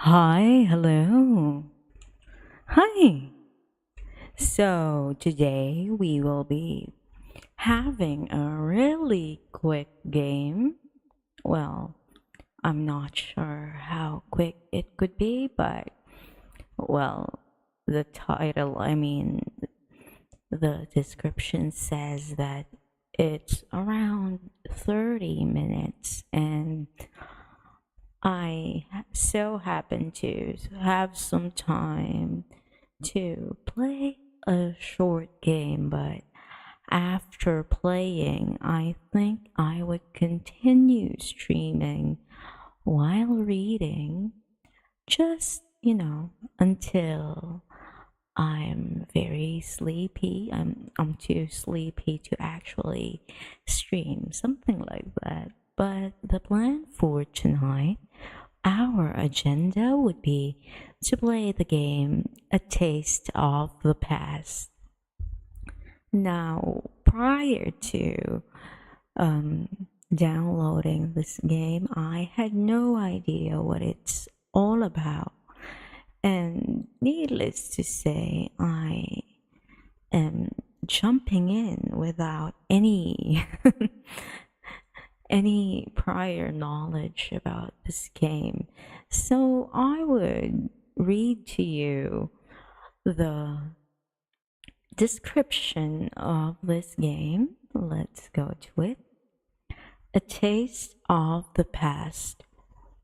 Hi, hello. Hi. So today we will be having a really quick game. Well, I'm not sure how quick it could be, but well, the title, the description says that it's around 30 minutes and so happen to have some time to play a short game, but after playing, I think I would continue streaming while reading, just, until I'm very sleepy. I'm too sleepy to actually stream, something like that. But the plan for tonight, our agenda would be to play the game A Taste of the Past. Now, prior to downloading this game, I had no idea what it's all about. And needless to say, I am jumping in without any any prior knowledge about this game. So I would read to you the description of this game. Let's go to it. A taste of the past.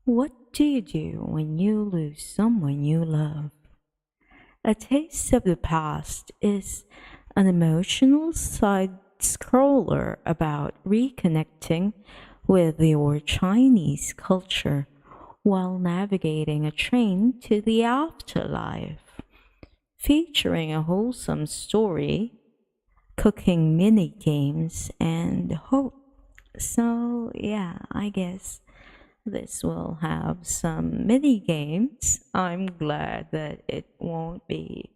What do you do when you lose someone you love? A taste of the past is an emotional side scroller about reconnecting with your Chinese culture while navigating a train to the afterlife, featuring a wholesome story, cooking mini games, and hope. So, yeah, I guess this will have some mini games. I'm glad that it won't be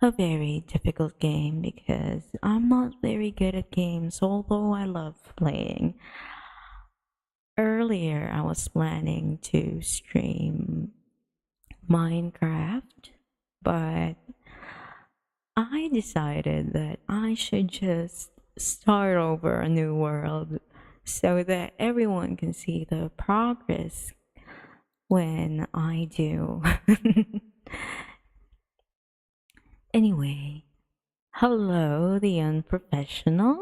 a very difficult game because I'm not very good at games, although I love playing. Earlier, I was planning to stream Minecraft, but I decided that I should just start over a new world so that everyone can see the progress when I do. Anyway, hello, the unprofessional.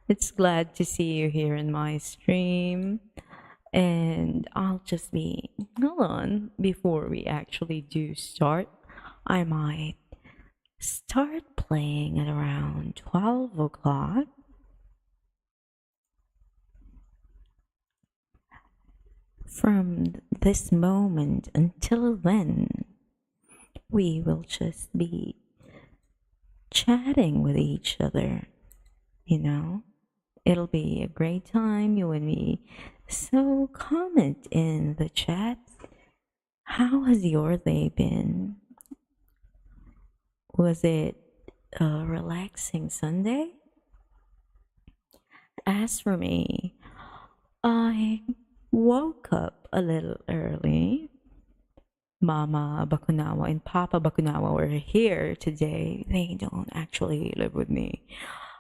It's glad to see you here in my stream. And I'll just be, hold on, before we actually do start, I might start playing at around 12 o'clock. From this moment until then, we will just be chatting with each other, you know? It'll be a great time, you and me. So comment in the chat. How has your day been? Was it a relaxing Sunday? As for me, I woke up a little early. Mama Bakunawa and Papa Bakunawa were here today. They don't actually live with me,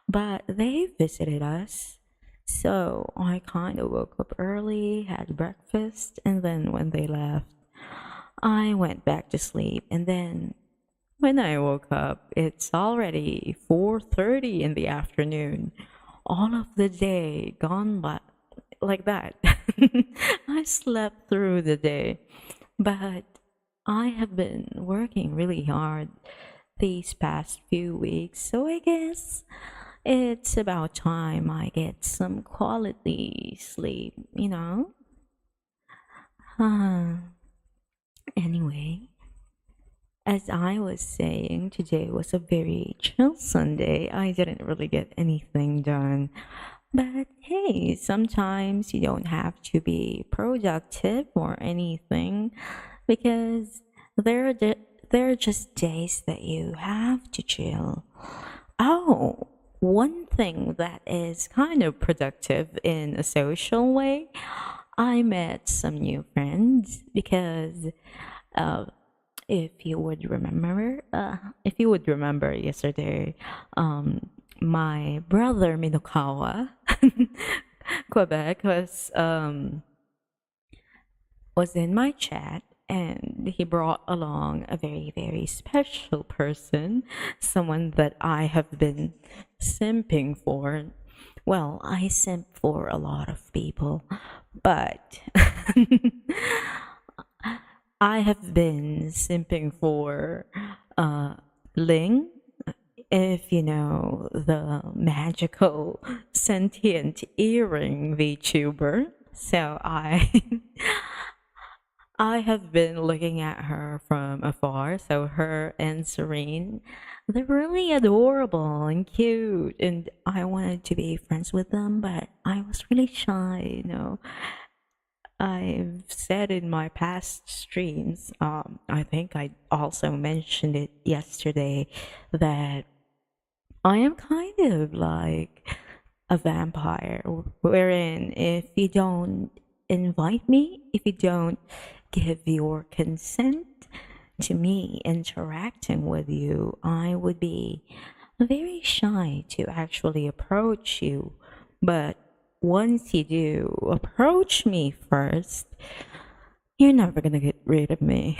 but they visited us. So I kind of woke up early, had breakfast, and then when they left, I went back to sleep. And then when I woke up, it's already 4:30 in the afternoon. All of the day gone by like that. I slept through the day, but I have been working really hard these past few weeks, so I guess it's about time I get some quality sleep, you know? Uh, anyway, as I was saying, today was a very chill Sunday. I didn't really get anything done. But hey, sometimes you don't have to be productive or anything because there are just days that you have to chill. Oh, one thing that is kind of productive in a social way, I met some new friends because uh, if you would remember yesterday, my brother Minokawa, Quebec, was in my chat, and he brought along a very, very special person, someone that I have been simping for. Well, I simp for a lot of people, but I have been simping for uh, Ling, if you know the magical sentient earring VTuber. So I have been looking at her from afar. So her and Serene, they're really adorable and cute, and I wanted to be friends with them, but I was really shy. I've said in my past streams, I think I also mentioned it yesterday, that I am kind of like a vampire, wherein if you don't invite me, if you don't give your consent to me interacting with you, I would be very shy to actually approach you. But once you do approach me first, you're never gonna get rid of me.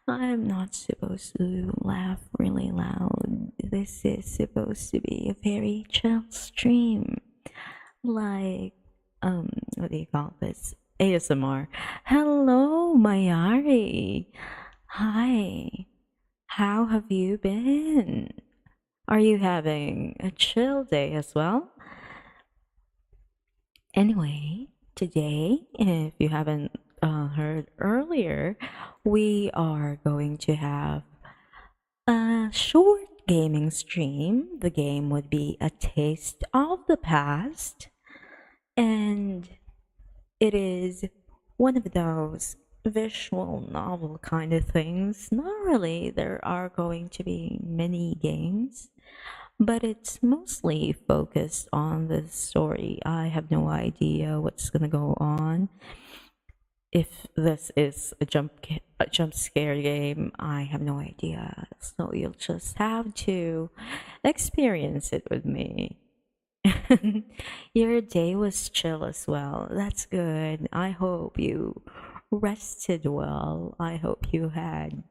I'm not supposed to laugh really loud. This is supposed to be a very chill stream. Like, what do you call this? ASMR. Hello, Mayari. Hi. How have you been? Are you having a chill day as well? Anyway, today, if you haven't heard earlier, we are going to have a short gaming stream. The game would be A Taste of the Past, and it is one of those visual novel kind of things. Not really, there are going to be many games, but it's mostly focused on the story. I have no idea what's gonna go on. If this is a jump scare game, I have no idea. So you'll just have to experience it with me. Your day was chill as well. That's good. I hope you rested well. I hope you had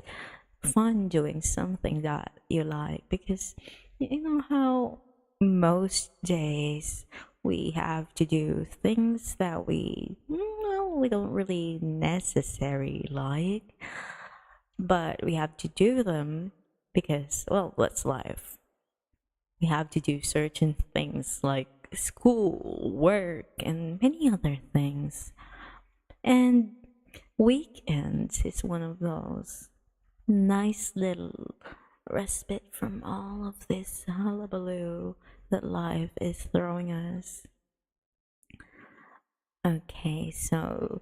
fun doing something that you like, because you know how most days we have to do things that we don't really necessarily like, but we have to do them because, well, that's life. We have to do certain things like school, work, and many other things. And weekends is one of those nice little respite from all of this hullabaloo that life is throwing us. Okay, so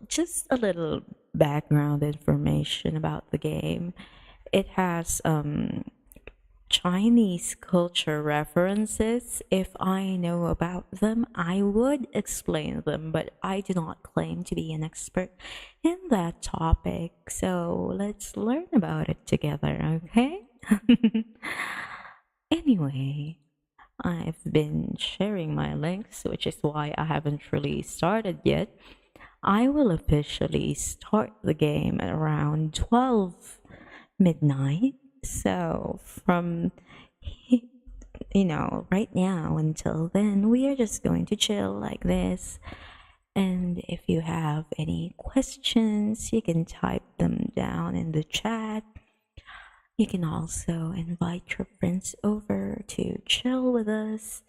just a little background information about the game. It has Chinese culture references. If I know about them, I would explain them, but I do not claim to be an expert in that topic. So let's learn about it together, okay? Anyway, I've been sharing my links, which is why I haven't really started yet. I will officially start the game at around 12 midnight. So from right now until then, we are just going to chill like this. And if you have any questions, you can type them down in the chat. You can also invite your friends over to chill with us.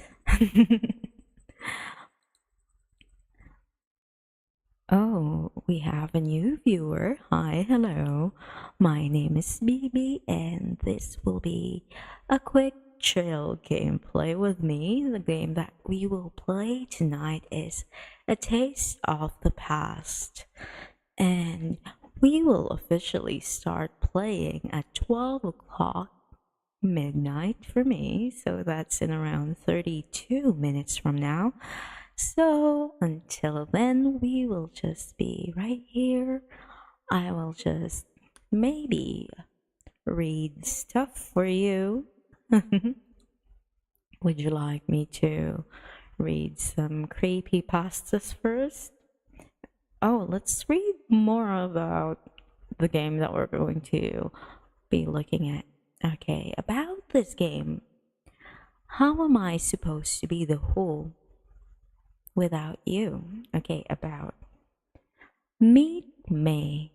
Oh, we have a new viewer. Hi, hello. My name is Bibi, and this will be a quick chill gameplay with me. The game that we will play tonight is A Taste of the Past. And we will officially start playing at 12 o'clock midnight for me. So that's in around 32 minutes from now. So until then, we will just be right here. I will just maybe read stuff for you. Would you like me to read some creepy pastas first? Oh, let's read more about the game that we're going to be looking at. Okay, about this game. How am I supposed to be the whole without you? Okay, about. Meet May,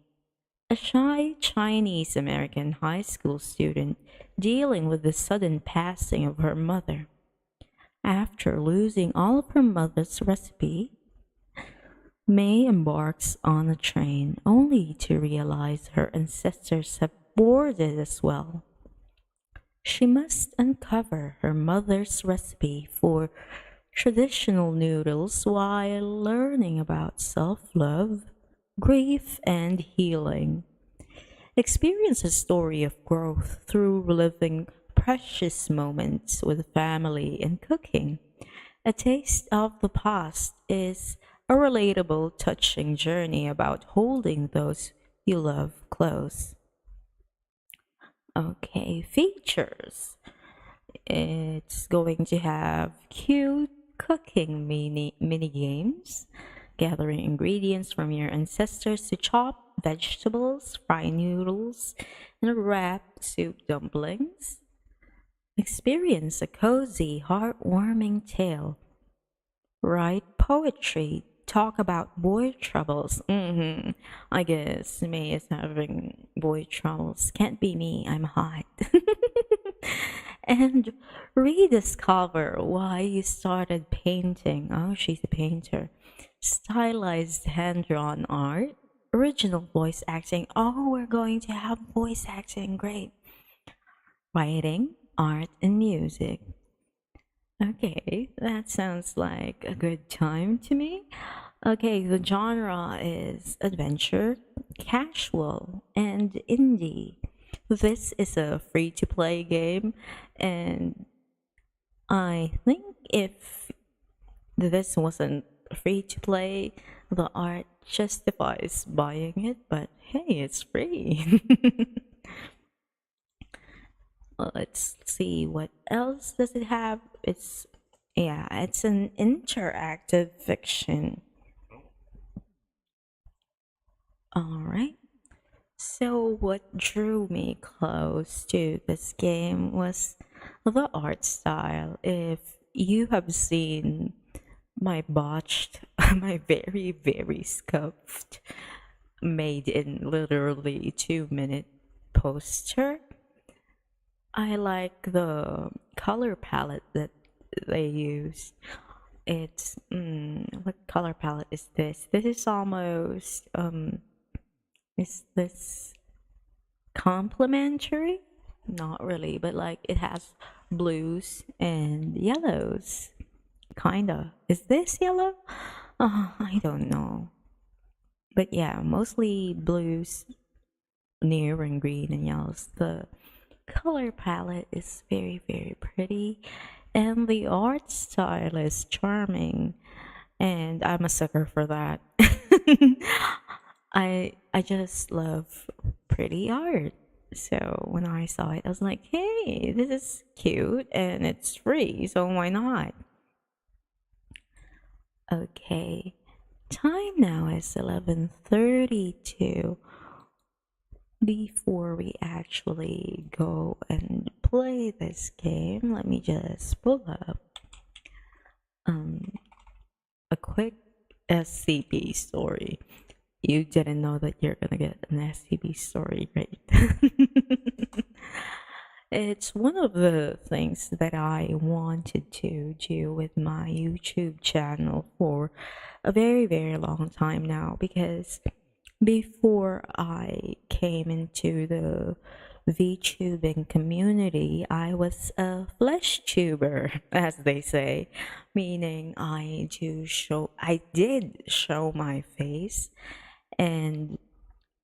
a shy Chinese American high school student dealing with the sudden passing of her mother. After losing all of her mother's recipe, May embarks on a train only to realize her ancestors have boarded as well. She must uncover her mother's recipe for traditional noodles while learning about self love, grief, and healing. Experience a story of growth through reliving precious moments with family and cooking. A Taste of the Past is a relatable, touching journey about holding those you love close. Okay, features. It's going to have cute cooking mini games, gathering ingredients from your ancestors to chop vegetables, fry noodles, and wrap soup dumplings. Experience a cozy, heartwarming tale. Write poetry. Talk about boy troubles. I guess May is having boy troubles. Can't be me. I'm hot. And rediscover why you started painting. Oh, she's a painter. Stylized hand drawn art. Original voice acting. Oh, we're going to have voice acting. Great. Writing, art, and music. Okay, that sounds like a good time to me. Okay, the genre is adventure, casual, and indie. This is a free to play game, and I think if this wasn't free to play, the art justifies buying it, but hey, it's free. Let's see what else does it have. It's an interactive fiction. All right. So what drew me close to this game was the art style. If you have seen my botched, my very scuffed, made in literally 2 minute poster, I like the color palette that they use. It's what color palette is this? This is almost is this complementary? Not really, but like it has blues and yellows. Kinda. Is this yellow? I don't know. But yeah, mostly blues, near and green and yellows. The color palette is very pretty, and the art style is charming, and I'm a sucker for that. I just love pretty art. So when I saw it, I was like, "Hey, this is cute and it's free, so why not?" Okay. Time now is 11:32. Before we actually go and play this game, let me just pull up um, a quick SCP story. You didn't know that you're gonna get an SCP story, right? It's one of the things that I wanted to do with my YouTube channel for a very long time now, because before I came into the VTubing community, I was a flesh tuber, as they say, meaning I did show my face, and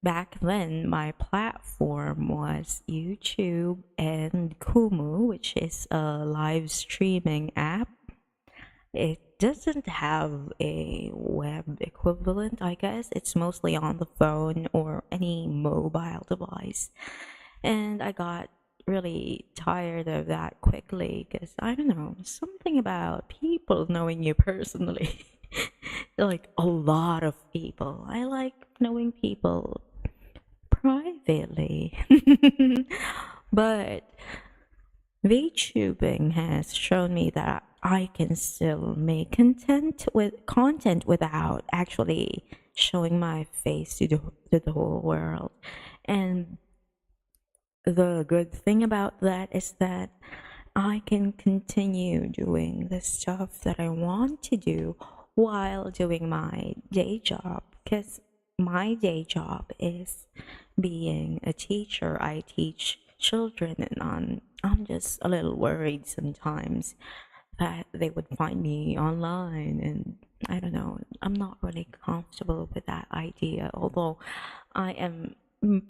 back then my platform was YouTube and Kumu, which is a live streaming app. It doesn't have a web equivalent, I guess. It's mostly on the phone or any mobile device. And I got really tired of that quickly because I don't know, something about people knowing you personally. Like a lot of people. I like knowing people privately. But VTubing has shown me that I can still make content without actually showing my face to the whole world. And the good thing about that is that I can continue doing the stuff that I want to do while doing my day job, because my day job is being a teacher. I teach children, and I'm just a little worried sometimes that they would find me online, and I don't know, I'm not really comfortable with that idea, although I am,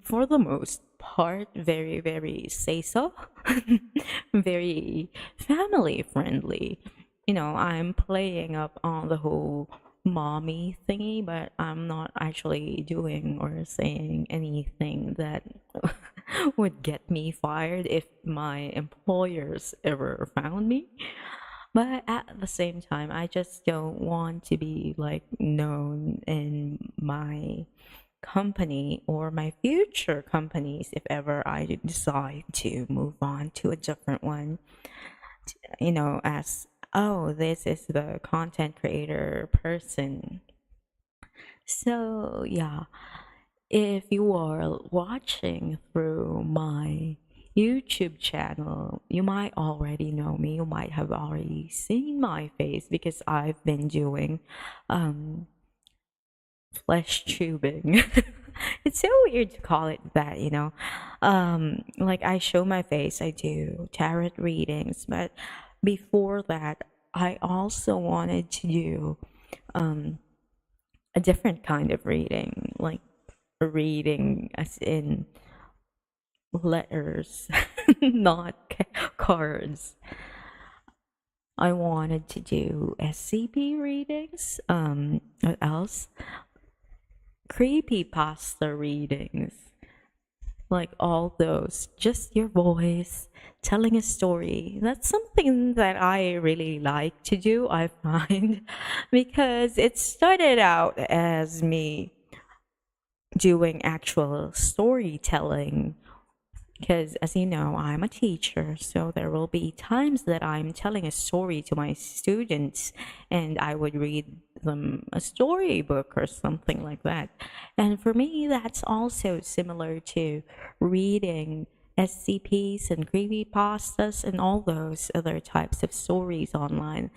for the most part, very, very say so, very family friendly. You know, I'm playing up on the whole mommy thingy, but I'm not actually doing or saying anything that would get me fired if my employers ever found me. But at the same time, I just don't want to be like known in my company or my future companies if ever I decide to move on to a different one, you know, as, oh, this is the content creator person. So, yeah, if you are watching through my YouTube channel, you might already know me. You might have already seen my face because I've been doing flesh tubing. It's so weird to call it that, you know. Like I show my face, I do tarot readings, but before that, I also wanted to do a different kind of reading, like a reading as in letters, not cards. I wanted to do SCP readings. What else? Creepy pasta readings. Like all those, just your voice telling a story. That's something that I really like to do, I find, because it started out as me doing actual storytelling, because as you know, I'm a teacher, so there will be times that I'm telling a story to my students and I would read them a storybook or something like that. And for me, that's also similar to reading SCPs and creepypastas and all those other types of stories online.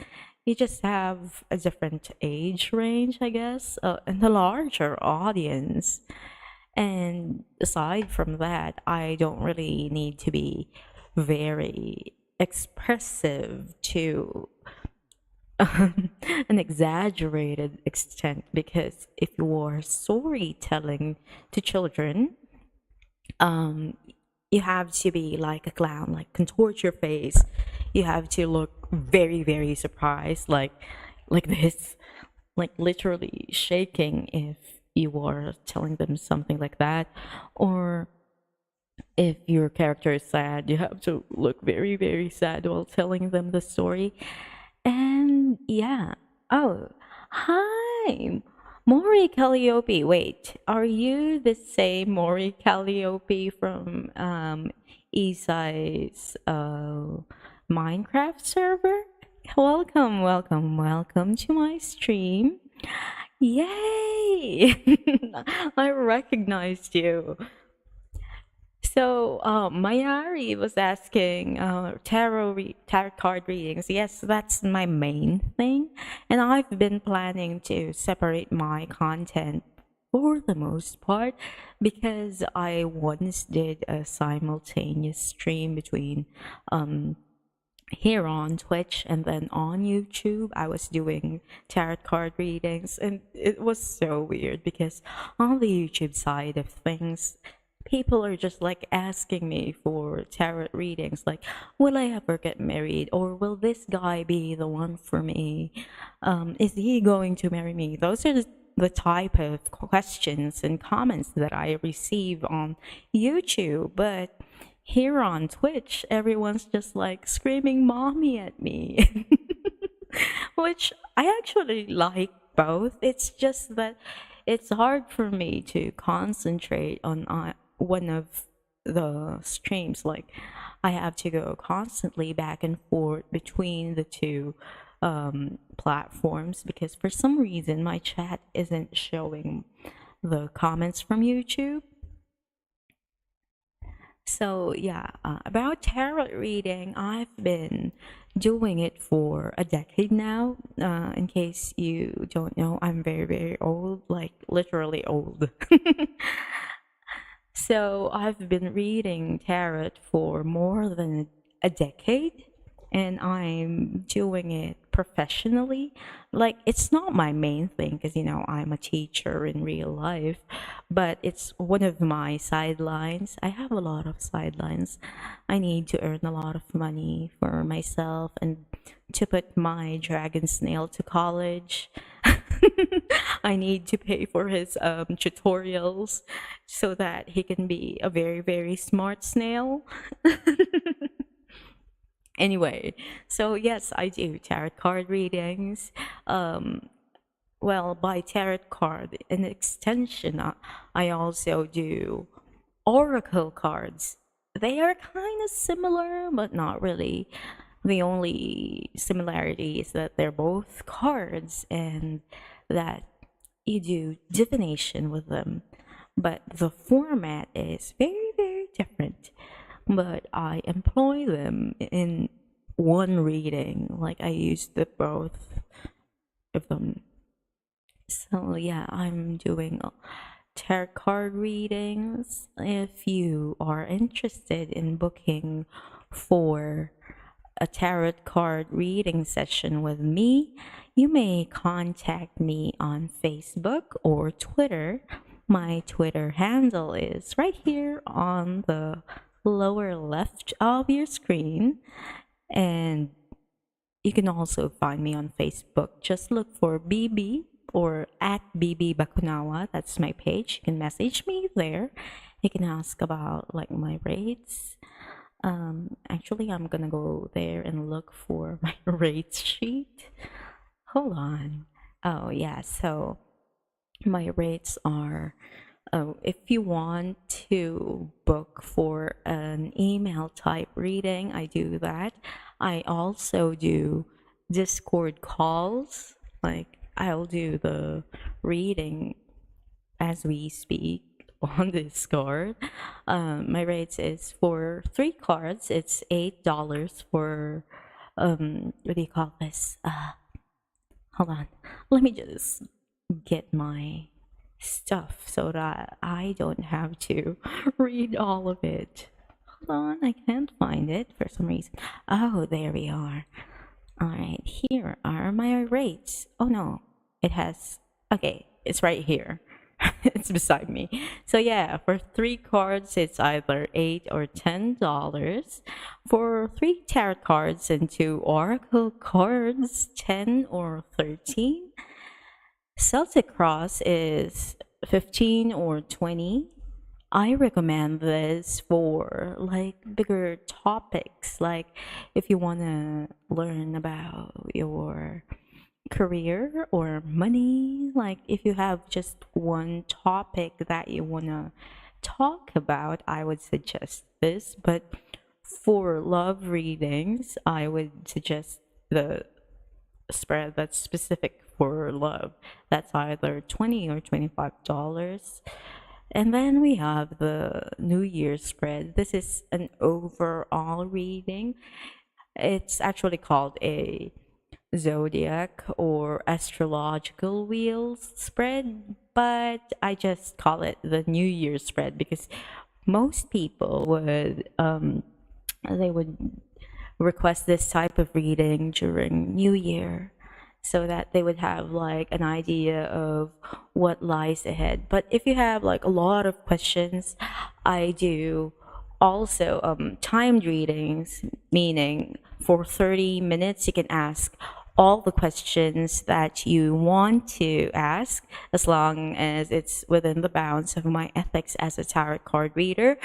You just have a different age range, I guess, and a larger audience. And aside from that, I don't really need to be very expressive to an exaggerated extent, because if you're storytelling to children, um, you have to be like a clown, like contort your face. You have to look very, very surprised, like this, like literally shaking if you are telling them something like that. Or if your character is sad, you have to look very, very sad while telling them the story. And yeah. Oh, hi, Maury Calliope. Wait, are you the same Maury Calliope from Isai's Minecraft server? Welcome, welcome, welcome to my stream. Yay! I recognized you. So, Mayari was asking tarot card readings. Yes, that's my main thing, and I've been planning to separate my content for the most part, because I once did a simultaneous stream between here on Twitch and then on YouTube. I was doing tarot card readings, and it was so weird because on the YouTube side of things, people are just like asking me for tarot readings, like, will I ever get married, or will this guy be the one for me? Is he going to marry me? Those are the type of questions and comments that I receive on YouTube. But here on Twitch, everyone's just like screaming mommy at me. Which I actually like both. It's just that it's hard for me to concentrate on one of the streams. Like, I have to go constantly back and forth between the two platforms because for some reason my chat isn't showing the comments from YouTube. So yeah, about tarot reading, I've been doing it for a decade now. In case you don't know, I'm very, very old, like literally old. So I've been reading tarot for more than a decade, and I'm doing it professionally. Like, it's not my main thing because, I'm a teacher in real life, but it's one of my sidelines. I have a lot of sidelines. I need to earn a lot of money for myself and to put my dragon snail to college. I need to pay for his tutorials so that he can be a very, very smart snail. Anyway, so yes, I do tarot card readings. Well, by tarot card, an extension, I also do oracle cards. They are kind of similar, but not really. The only similarity is that they're both cards and that you do divination with them. But the format is very, very different. But I employ them in one reading. Like, I use the both of them. So yeah, I'm doing tarot card readings. If you are interested in booking for a tarot card reading session with me, you may contact me on Facebook or Twitter. My Twitter handle is right here on the lower left of your screen, and you can also find me on Facebook. Just look for Bibi or at Bibi Bakunawa. That's my page. You can message me there. You can ask about like my rates. Actually, I'm gonna go there and look for my rates sheet. Hold on. Oh yeah, so my rates are, if you want to book for an email type reading, I do that. I also do Discord calls. Like, I'll do the reading as we speak on Discord. My rates is for 3 cards. It's $8 for what do you call this? Hold on. Let me just get my stuff so that I don't have to read all of it. Hold on, I can't find it for some reason. Oh, there we are. All right, here are my rates. Oh no, it has, okay, it's right here. It's beside me. So yeah, for 3 cards, it's either $8 or $10. For 3 tarot cards and 2 oracle cards, 10 or 13. Celtic Cross is 15 or 20. I recommend this for like bigger topics, like if you want to learn about your career or money, like if you have just one topic that you want to talk about, I would suggest this. But for love readings, I would suggest the spread that's specific for love. That's either $20 or $25. And then we have the New Year's spread. This is an overall reading. It's actually called a zodiac or astrological wheels spread, but I just call it the New Year's spread because most people would they would request this type of reading during New Year so that they would have like an idea of what lies ahead. But if you have like a lot of questions, I do also timed readings, meaning for 30 minutes you can ask all the questions that you want to ask as long as it's within the bounds of my ethics as a tarot card reader.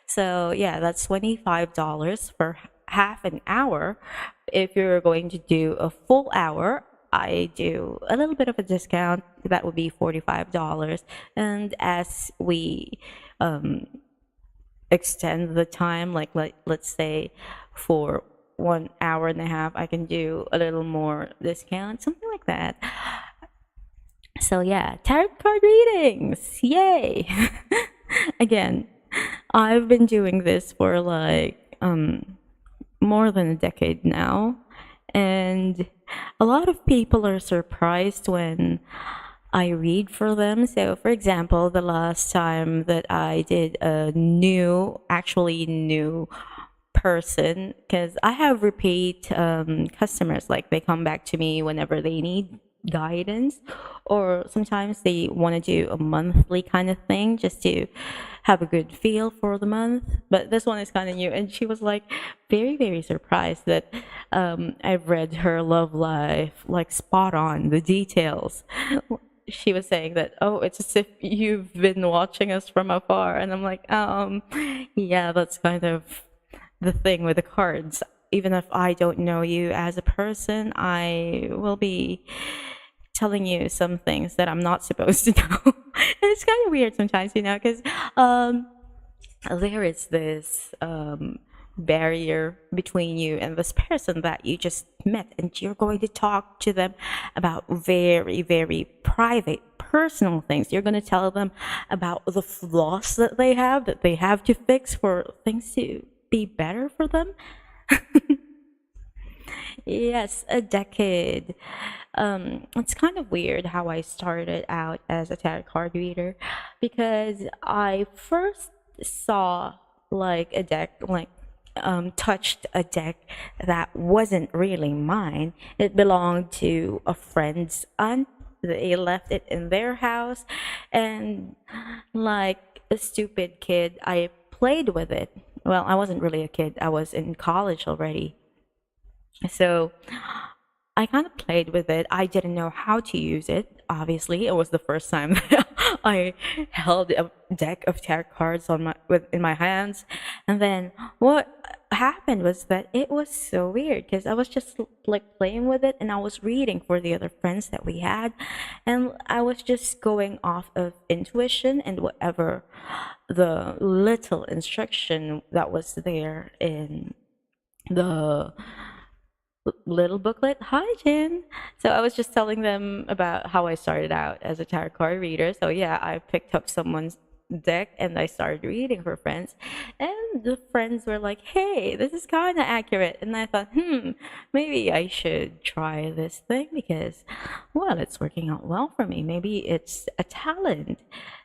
So yeah, that's $25 for half an hour. If you're going to do a full hour, I do a little bit of a discount. That would be $45. And as we extend the time, like let's say for 1 hour and a half, I can do a little more discount, something like that. So yeah, tarot card readings, yay! Again, I've been doing this for like more than a decade now, and a lot of people are surprised when I read for them. So, for example, the last time that I did a actually new person, because I have repeat customers, like they come back to me whenever they need guidance, or sometimes they want to do a monthly kind of thing just to have a good feel for the month. But this one is kind of new, and she was like very, very surprised that I've read her love life like spot on, the details. She was saying that, oh, it's as if you've been watching us from afar. And I'm like, yeah, that's kind of the thing with the cards. Even if I don't know you as a person, I will be telling you some things that I'm not supposed to know. And it's kind of weird sometimes, because there is this barrier between you and this person that you just met, and you're going to talk to them about very, very private, personal things. You're going to tell them about the flaws that they have to fix for things to be better for them. Yes, a decade. It's kind of weird how I started out as a tarot card reader, because I first saw like a deck, like touched a deck that wasn't really mine. It belonged to a friend's aunt. They left it in their house, and like a stupid kid, I played with it. Well, I wasn't really a kid, I was in college already. So I kind of played with it. I didn't know how to use it. Obviously, it was the first time that I held a deck of tarot cards in my hands, and then what happened was that it was so weird because I was just like playing with it, and I was reading for the other friends that we had, and I was just going off of intuition and whatever the little instruction that was there in the little booklet. Hi, Jen. So I was just telling them about how I started out as a tarot card reader. So yeah, I picked up someone's deck and I started reading for friends. And the friends were like, hey, this is kind of accurate. And I thought, maybe I should try this thing because, well, it's working out well for me. Maybe it's a talent.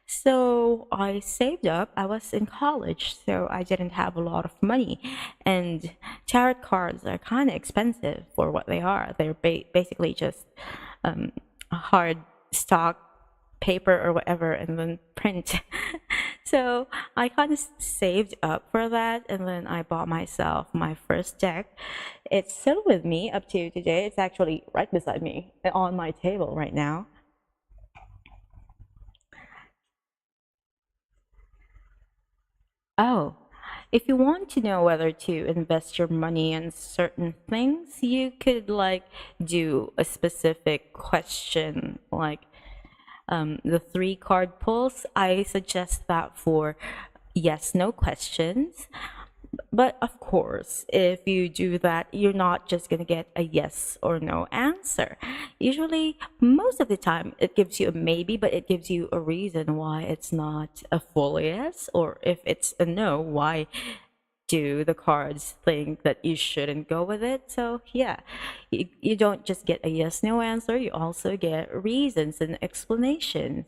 So I saved up. I was in college, so I didn't have a lot of money. And tarot cards are kind of expensive for what they are. They're basically just a hard stock paper or whatever, and then print. So I kind of saved up for that, and then I bought myself my first deck. It's still with me up to today. It's actually right beside me on my table right now. Oh, if you want to know whether to invest your money in certain things, you could like do a specific question, like the three card pulls. I suggest that for yes, no questions. But of course, if you do that, you're not just going to get a yes or no answer. Usually, most of the time, it gives you a maybe, but it gives you a reason why it's not a full yes, or if it's a no, why do the cards think that you shouldn't go with it? So, yeah, you don't just get a yes no answer, you also get reasons and explanations.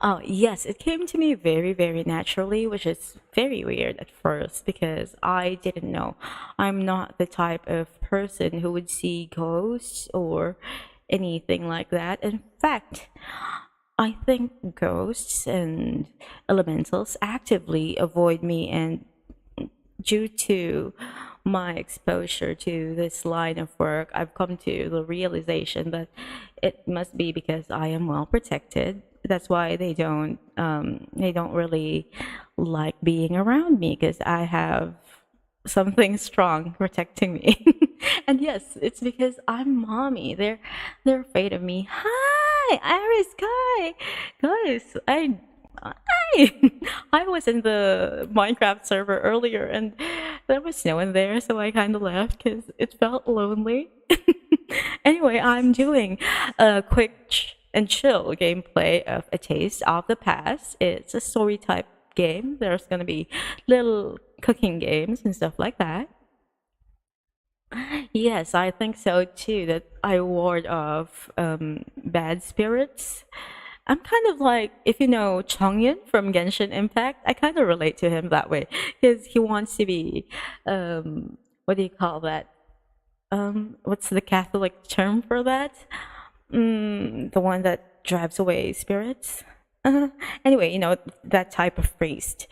Oh, yes, it came to me very, very naturally, which is very weird at first because I didn't know. I'm not the type of person who would see ghosts or anything like that. In fact, I think ghosts and elementals actively avoid me, and due to my exposure to this line of work, I've come to the realization that it must be because I am well protected. That's why they don't really like being around me, because I have something strong protecting me. And yes, it's because I'm mommy. They're afraid of me. Hi, Iris. Hi, guys. Hi. I was in the Minecraft server earlier, and there was no one there, so I kind of left because it felt lonely. Anyway, I'm doing a quick and chill gameplay of A Taste of the Past. It's a story type game. There's gonna be little cooking games and stuff like that. Yes, I think so too. That I ward off bad spirits. I'm kind of like, if you know Chongyun from Genshin Impact, I kind of relate to him that way because he wants to be, what do you call that? What's the Catholic term for that? The one that drives away spirits. Uh, anyway, that type of priest.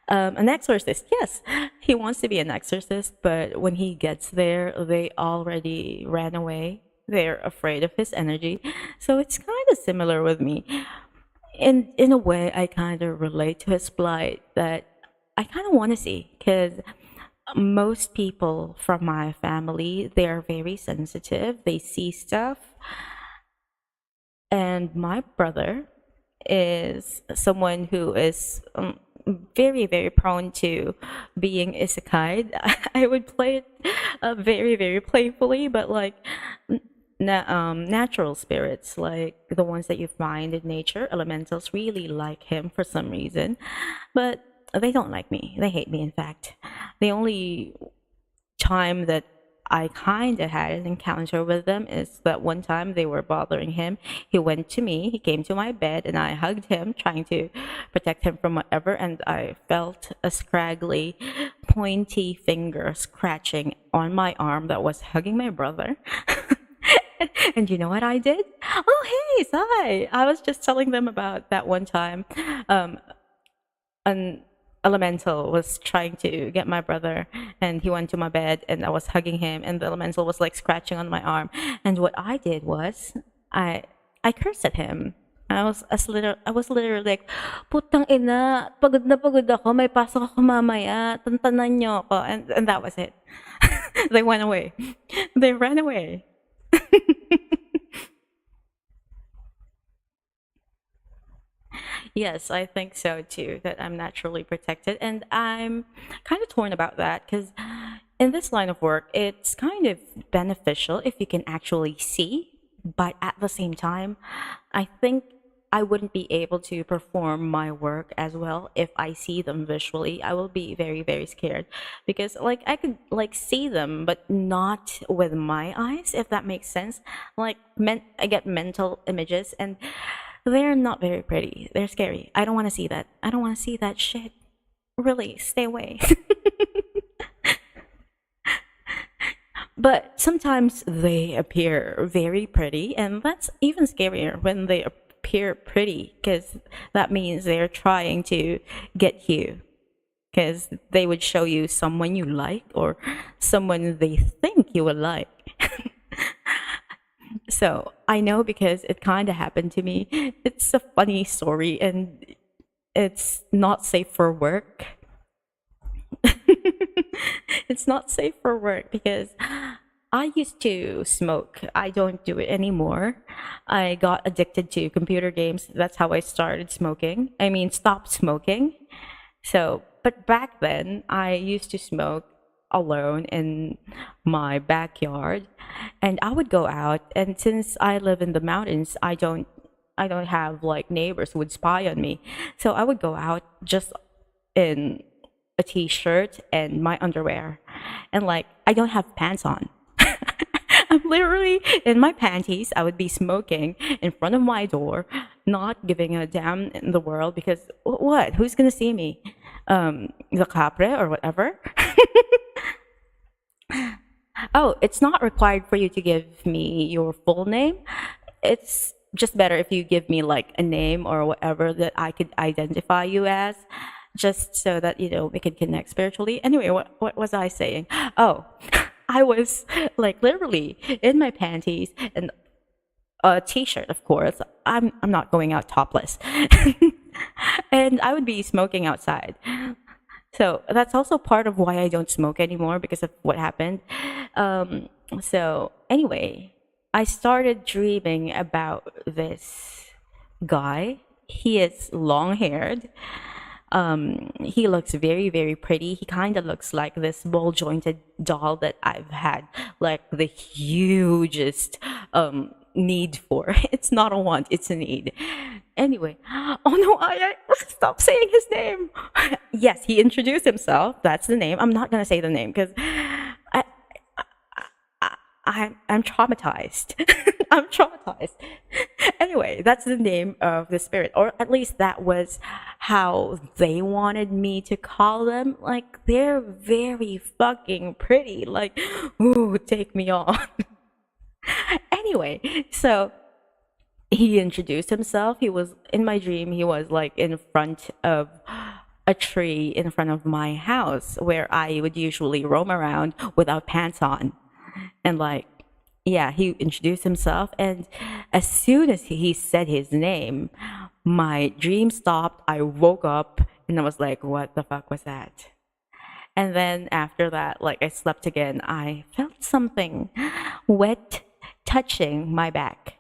An exorcist, yes, he wants to be an exorcist, but when he gets there, they already ran away. They're afraid of his energy. So it's kind of similar with me. And in a way, I kind of relate to his plight that I kind of want to see because most people from my family, they are very sensitive. They see stuff. And my brother is someone who is very, very prone to being isekai. I would play it very, very playfully, but like natural spirits, like the ones that you find in nature, elementals really like him for some reason, but they don't like me. They hate me, in fact. The only time that I kind of had an encounter with them is that one time they were bothering him. He went to me, he came to my bed, and I hugged him, trying to protect him from whatever. And I felt a scraggly, pointy finger scratching on my arm that was hugging my brother. And you know what I did? Oh, hey, Sai! I was just telling them about that one time. Um, an elemental was trying to get my brother, and he went to my bed and I was hugging him, and the elemental was like scratching on my arm. And what I did was I cursed at him. I was literally like, putang ina, pagod na pagod ako, may pasok ako mamaya, tantanan niyo ako. And that was it. They went away. They ran away. Yes, I think so too, that I'm naturally protected. And I'm kind of torn about that because in this line of work, it's kind of beneficial if you can actually see. But at the same time, I think I wouldn't be able to perform my work as well if I see them visually. I will be very, very scared because like I could like see them, but not with my eyes, if that makes sense. I get mental images and they're not very pretty. They're scary. I don't want to see that. I don't want to see that shit. Really, stay away. But sometimes they appear very pretty, and that's even scarier when they appear pretty because that means they're trying to get you because they would show you someone you like or someone they think you would like. So I know because it kind of happened to me. It's a funny story and it's not safe for work. It's not safe for work because I used to smoke. I don't do it anymore. I got addicted to computer games. That's how I started smoking. I mean, stopped smoking. So, but back then, I used to smoke alone in my backyard, and I would go out. And since I live in the mountains, I don't have like neighbors who would spy on me. So I would go out just in a t-shirt and my underwear, and like I don't have pants on. I'm literally in my panties. I would be smoking in front of my door, not giving a damn in the world because what? Who's gonna see me? The capre or whatever. Oh, it's not required for you to give me your full name. It's just better if you give me like a name or whatever that I could identify you as, just so that we can connect spiritually. Anyway, what was I saying? Oh, I was like literally in my panties and a t-shirt, of course. I'm not going out topless. And I would be smoking outside. So that's also part of why I don't smoke anymore, because of what happened. So anyway, I started dreaming about this guy. He is long haired. He looks very, very pretty. He kind of looks like this ball jointed doll that I've had like the hugest need for. It's not a want, it's a need. Anyway, oh no, I stop saying his name. Yes, he introduced himself. That's the name. I'm not gonna say the name because I, I'm traumatized. I'm traumatized. Anyway, that's the name of the spirit, or at least that was how they wanted me to call them. Like, they're very fucking pretty. Like, ooh, take me on. Anyway, so he introduced himself. He was in my dream. He was like in front of a tree in front of my house where I would usually roam around without pants on. And like, yeah, he introduced himself, and as soon as he said his name, my dream stopped. I woke up and I was like, what the fuck was that? And then after that, like, I slept again. I felt something wet touching my back.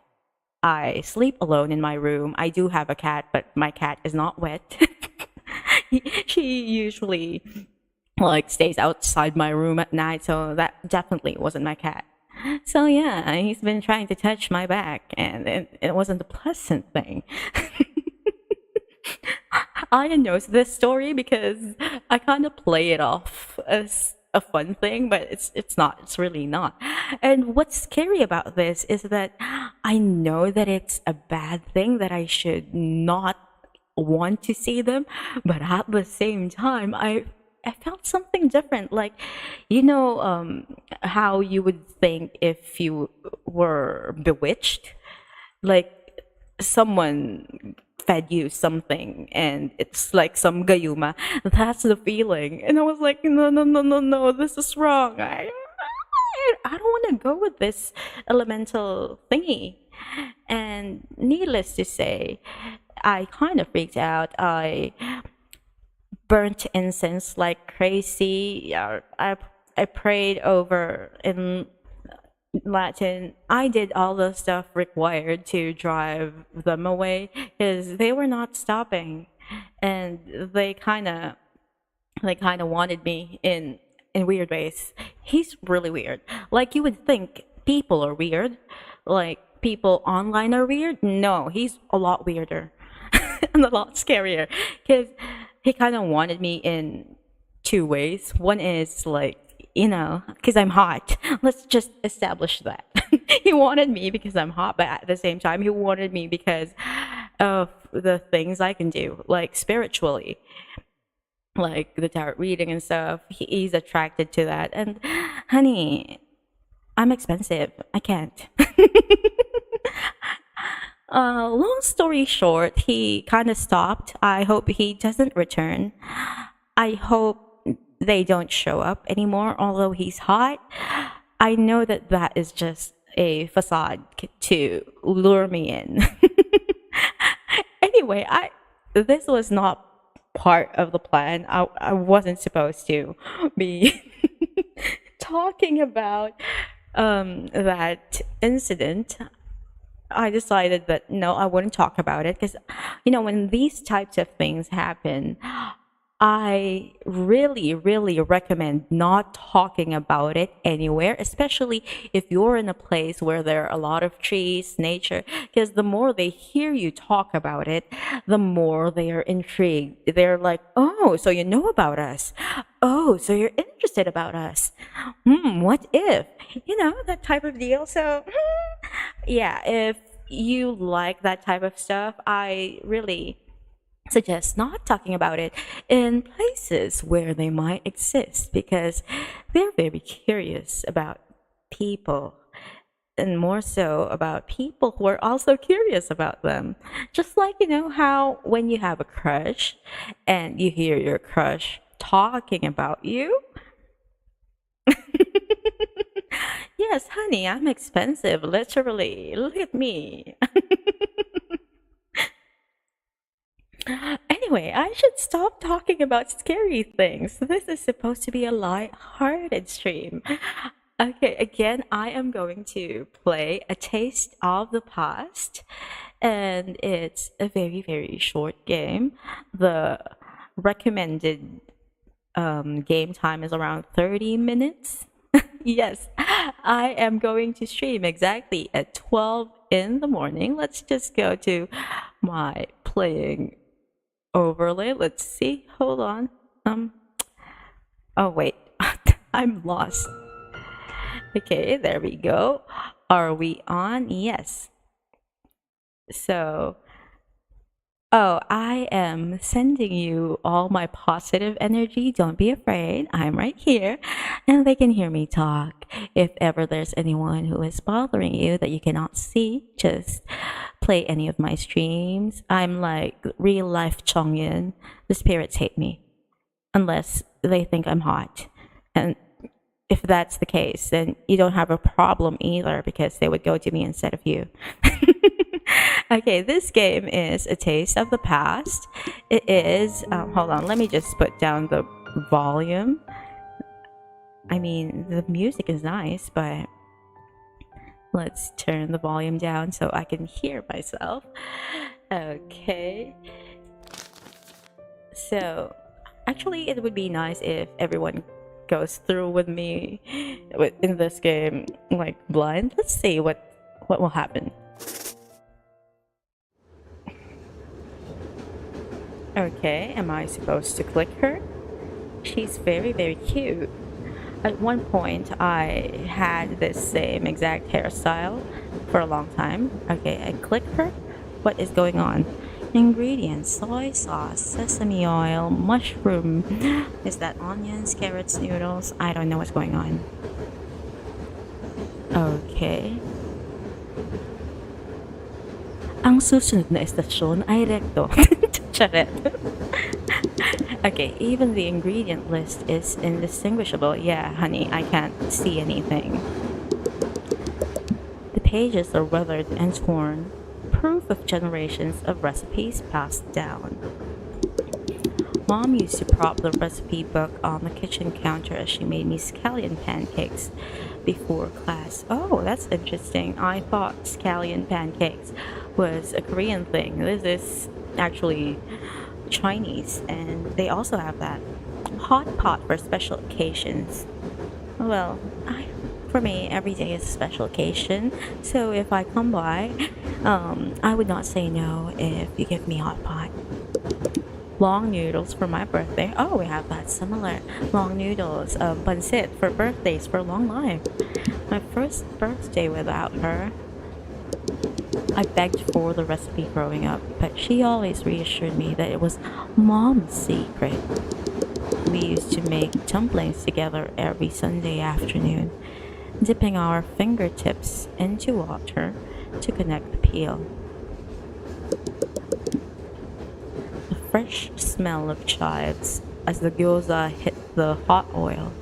I sleep alone in my room. I do have a cat, but my cat is not wet. She usually like stays outside my room at night, so that definitely wasn't my cat. So yeah, he's been trying to touch my back, and it wasn't a pleasant thing. I know this story because I kind of play it off as a fun thing, but it's not. It's really not. And what's scary about this is that I know that it's a bad thing, that I should not want to see them, but at the same time, I felt something different. Like, how you would think if you were bewitched, like someone fed you something and it's like some gayuma. That's the feeling. And I was like, no, no, no, no, no, this is wrong. I don't want to go with this elemental thingy. And needless to say, I kind of freaked out. I burnt incense like crazy. Yeah, I prayed over in Latin. I did all the stuff required to drive them away because they were not stopping, and they kind of wanted me in weird ways. He's really weird. Like, you would think people are weird, like people online are weird. No, he's a lot weirder and a lot scarier because he kind of wanted me in two ways. One is like, because I'm hot. Let's just establish that. He wanted me because I'm hot, but at the same time, he wanted me because of the things I can do, like spiritually, like the tarot reading and stuff. He's attracted to that. And honey, I'm expensive. I can't. Long story short, he kind of stopped. I hope he doesn't return. I hope they don't show up anymore, although he's hot. I know that that is just a facade to lure me in. Anyway, this was not part of the plan. I wasn't supposed to be talking about that incident. I decided that no, I wouldn't talk about it because, when these types of things happen, I really, really recommend not talking about it anywhere, especially if you're in a place where there are a lot of trees, nature, because the more they hear you talk about it, the more they are intrigued. They're like, oh, so you know about us. Oh, so you're interested about us. What if? That type of deal. So, yeah, if you like that type of stuff, I really suggest not talking about it in places where they might exist because they're very curious about people. and more so about people who are also curious about them. Just like, how when you have a crush and you hear your crush talking about you. Yes, honey, I'm expensive, literally. Look at me. Anyway, I should stop talking about scary things. This is supposed to be a light-hearted stream. Okay, again, I am going to play A Taste of the Past, and it's a very, very short game. The recommended game time is around 30 minutes. Yes, I am going to stream exactly at 12 in the morning. Let's just go to my playing overlay. Let's see. Hold on. Oh wait. I'm lost. Okay, there we go. Are we on? Yes. So, oh, I am sending you all my positive energy. Don't be afraid. I'm right here and they can hear me talk. If ever there's anyone who is bothering you that you cannot see, just play any of my streams. I'm like real life Chongyan. The spirits hate me unless they think I'm hot. And if that's the case, then you don't have a problem either because they would go to me instead of you. Okay, this game is A Taste of the Past. It is, hold on, let me just put down the volume. I mean, the music is nice, but let's turn the volume down so I can hear myself. Okay. So, actually, it would be nice if everyone goes through with me in this game, like blind. Let's see what will happen. Okay, am I supposed to click her? She's very, very cute. At one point, I had this same exact hairstyle for a long time. Okay, I click her. What is going on? Ingredients: soy sauce, sesame oil, mushroom. Is that onions, carrots, noodles? I don't know what's going on. Okay. Ang susunod na estasyon ay recto. Charet. Okay, even the ingredient list is indistinguishable. Yeah, honey, I can't see anything. The pages are weathered and torn, proof of generations of recipes passed down. Mom used to prop the recipe book on the kitchen counter as she made me scallion pancakes before class. Oh, that's interesting. I thought scallion pancakes was a Korean thing. This is actually Chinese, and they also have that. Hot pot for special occasions. Well, for me, every day is a special occasion, so if I come by, I would not say no if you give me hot pot. Long noodles for my birthday. Oh, we have that similar. Long noodles, pancit for birthdays for long life. My first birthday without her, I begged for the recipe growing up, but she always reassured me that it was Mom's secret. We used to make dumplings together every Sunday afternoon, dipping our fingertips into water to connect the peel. The fresh smell of chives as the gyoza hit the hot oil.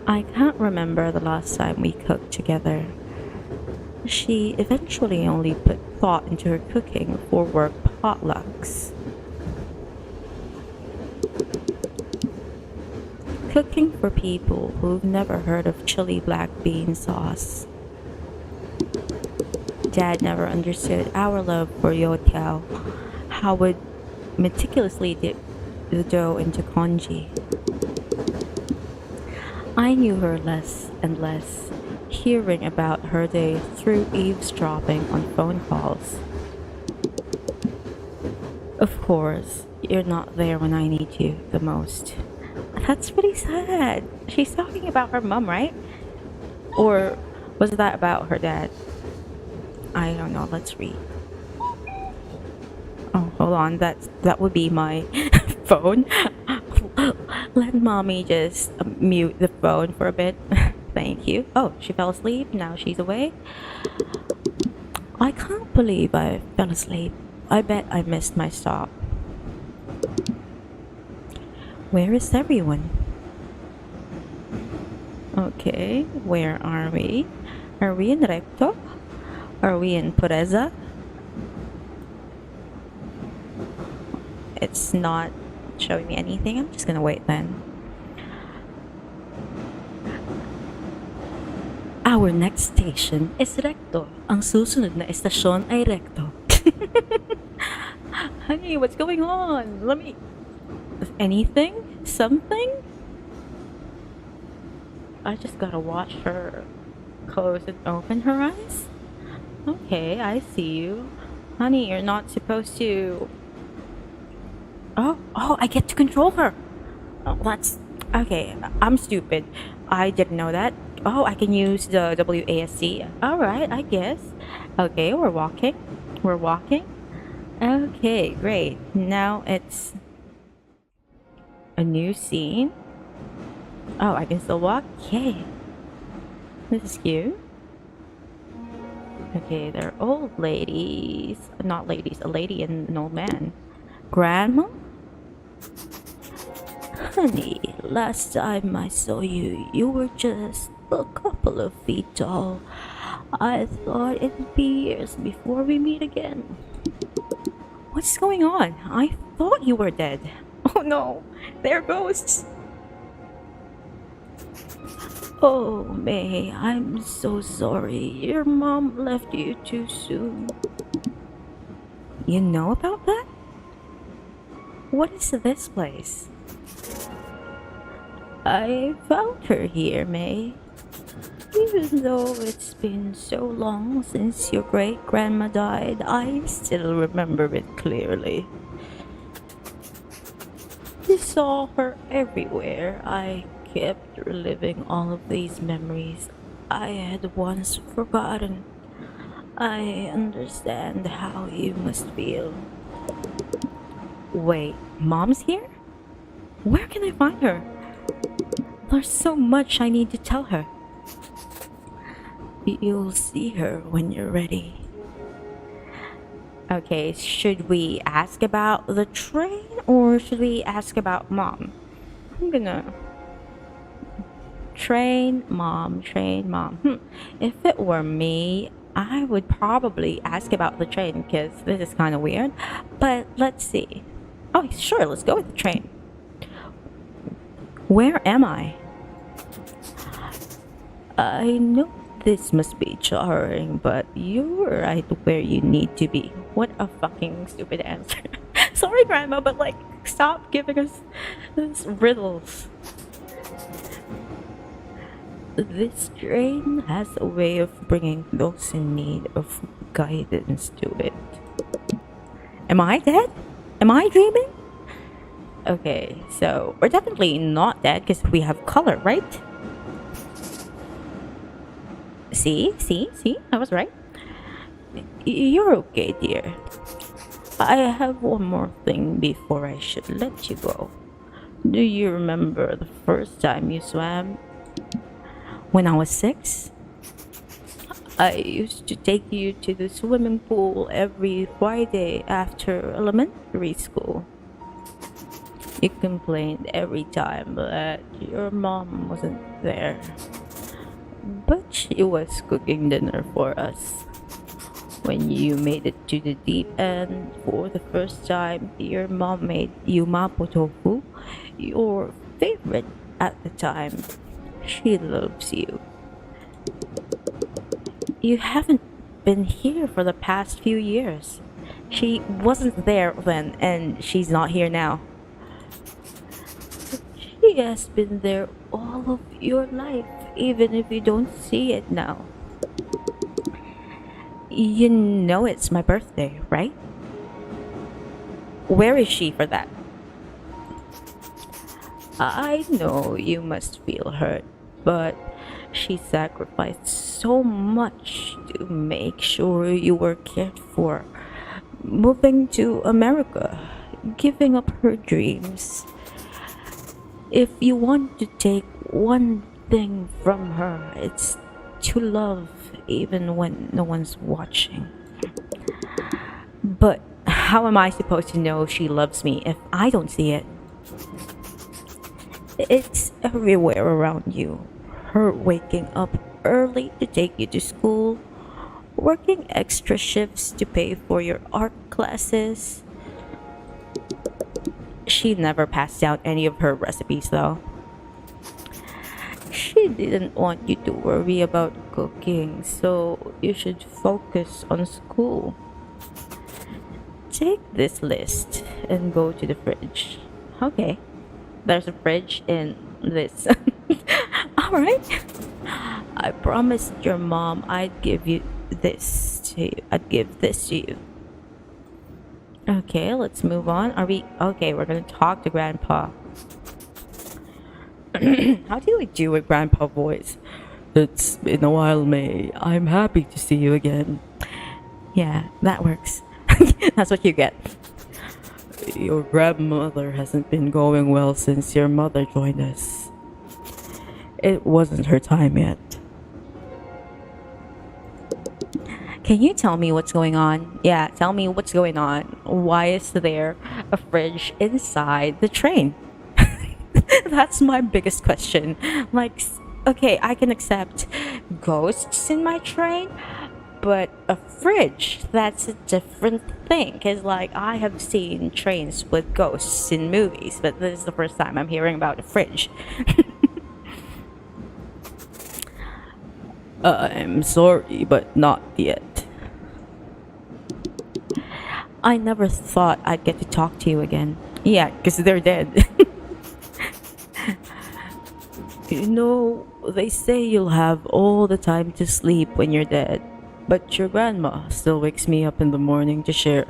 I can't remember the last time we cooked together. She eventually only put thought into her cooking for work potlucks. Cooking for people who've never heard of chili black bean sauce. Dad never understood our love for youtiao, how would meticulously dip the dough into congee. I knew her less and less, hearing about her day through eavesdropping on phone calls. Of course, you're not there when I need you the most. That's pretty sad. She's talking about her mom, right? Or was that about her dad? I don't know. Let's read. Oh, hold on. That would be my phone. Let mommy just mute the phone for a bit. Thank you. Oh, she fell asleep. Now she's awake. I can't believe I fell asleep. I bet I missed my stop. Where is everyone? Okay, where are we? Are we in recto? Are we in pureza? It's not showing me anything. I'm just gonna wait then. Our next station is recto. Ang susunod na estasyon ay recto. Honey, what's going on? Let me... Anything? Something? I just gotta watch her close and open her eyes? Okay, I see you. Honey, you're not supposed to... Oh, I get to control her. Oh, that's... Okay, I'm stupid. I didn't know that. Oh, I can use the WASD. Alright, I guess. Okay, we're walking. We're walking. Okay, great. Now it's a new scene. Oh, I can still walk? Yay. This is cute. Okay, they're old ladies. Not ladies, a lady and an old man. Grandma? Honey, last time I saw you, you were just a couple of feet tall. I thought it'd be years before we meet again. What's going on? I thought you were dead. Oh no, they're ghosts. Oh, May, I'm so sorry. Your mom left you too soon. You know about that? What is this place? I found her here, May. Even though it's been so long since your great-grandma died, I still remember it clearly. I saw her everywhere. I kept reliving all of these memories I had once forgotten. I understand how you must feel. Wait, Mom's here? Where can I find her? There's so much I need to tell her. You'll see her when you're ready. Okay, should we ask about the train or should we ask about Mom? I'm gonna... Train, Mom. If it were me, I would probably ask about the train because this is kind of weird. But let's see. Oh, sure, let's go with the train. Where am I? I know this must be jarring, but you're right where you need to be. What a fucking stupid answer. Sorry, Grandma, but like, stop giving us these riddles. This train has a way of bringing those in need of guidance to it. Am I dead? Am I dreaming? Okay, so we're definitely not dead because we have color, right? See? I was right. You're okay, dear. I have one more thing before I should let you go. Do you remember the first time you swam? When I was 6? I used to take you to the swimming pool every Friday after elementary school. You complained every time that your mom wasn't there. But she was cooking dinner for us. When you made it to the deep end for the first time, your mom made yumapo tofu, your favorite at the time. She loves you. You haven't been here for the past few years. She wasn't there then, and she's not here now. She has been there all of your life, even if you don't see it now. You know it's my birthday, right? Where is she for that? I know you must feel hurt, but she sacrificed so much to make sure you were cared for. Moving to America, giving up her dreams. If you want to take one thing from her. It's to love even when no one's watching. But how am I supposed to know she loves me if I don't see it? It's everywhere around you. Her waking up early to take you to school, working extra shifts to pay for your art classes. She never passed down any of her recipes though. She didn't want you to worry about cooking, so you should focus on school. Take this list and go to the fridge. Okay, there's a fridge in this. Alright. I promised your mom I'd give this to you. Okay, let's move on. Okay, we're gonna talk to Grandpa. How do we do a grandpa voice? It's been a while, May. I'm happy to see you again. Yeah, that works. That's what you get. Your grandmother hasn't been going well since your mother joined us. It wasn't her time yet. Can you tell me what's going on? Yeah, tell me what's going on. Why is there a fridge inside the train? That's my biggest question. Like, okay, I can accept ghosts in my train, but a fridge, that's a different thing. Because, like, I have seen trains with ghosts in movies, but this is the first time I'm hearing about a fridge. I'm sorry, but not yet. I never thought I'd get to talk to you again. Yeah, because they're dead. You know, they say you'll have all the time to sleep when you're dead, but your grandma still wakes me up in the morning to share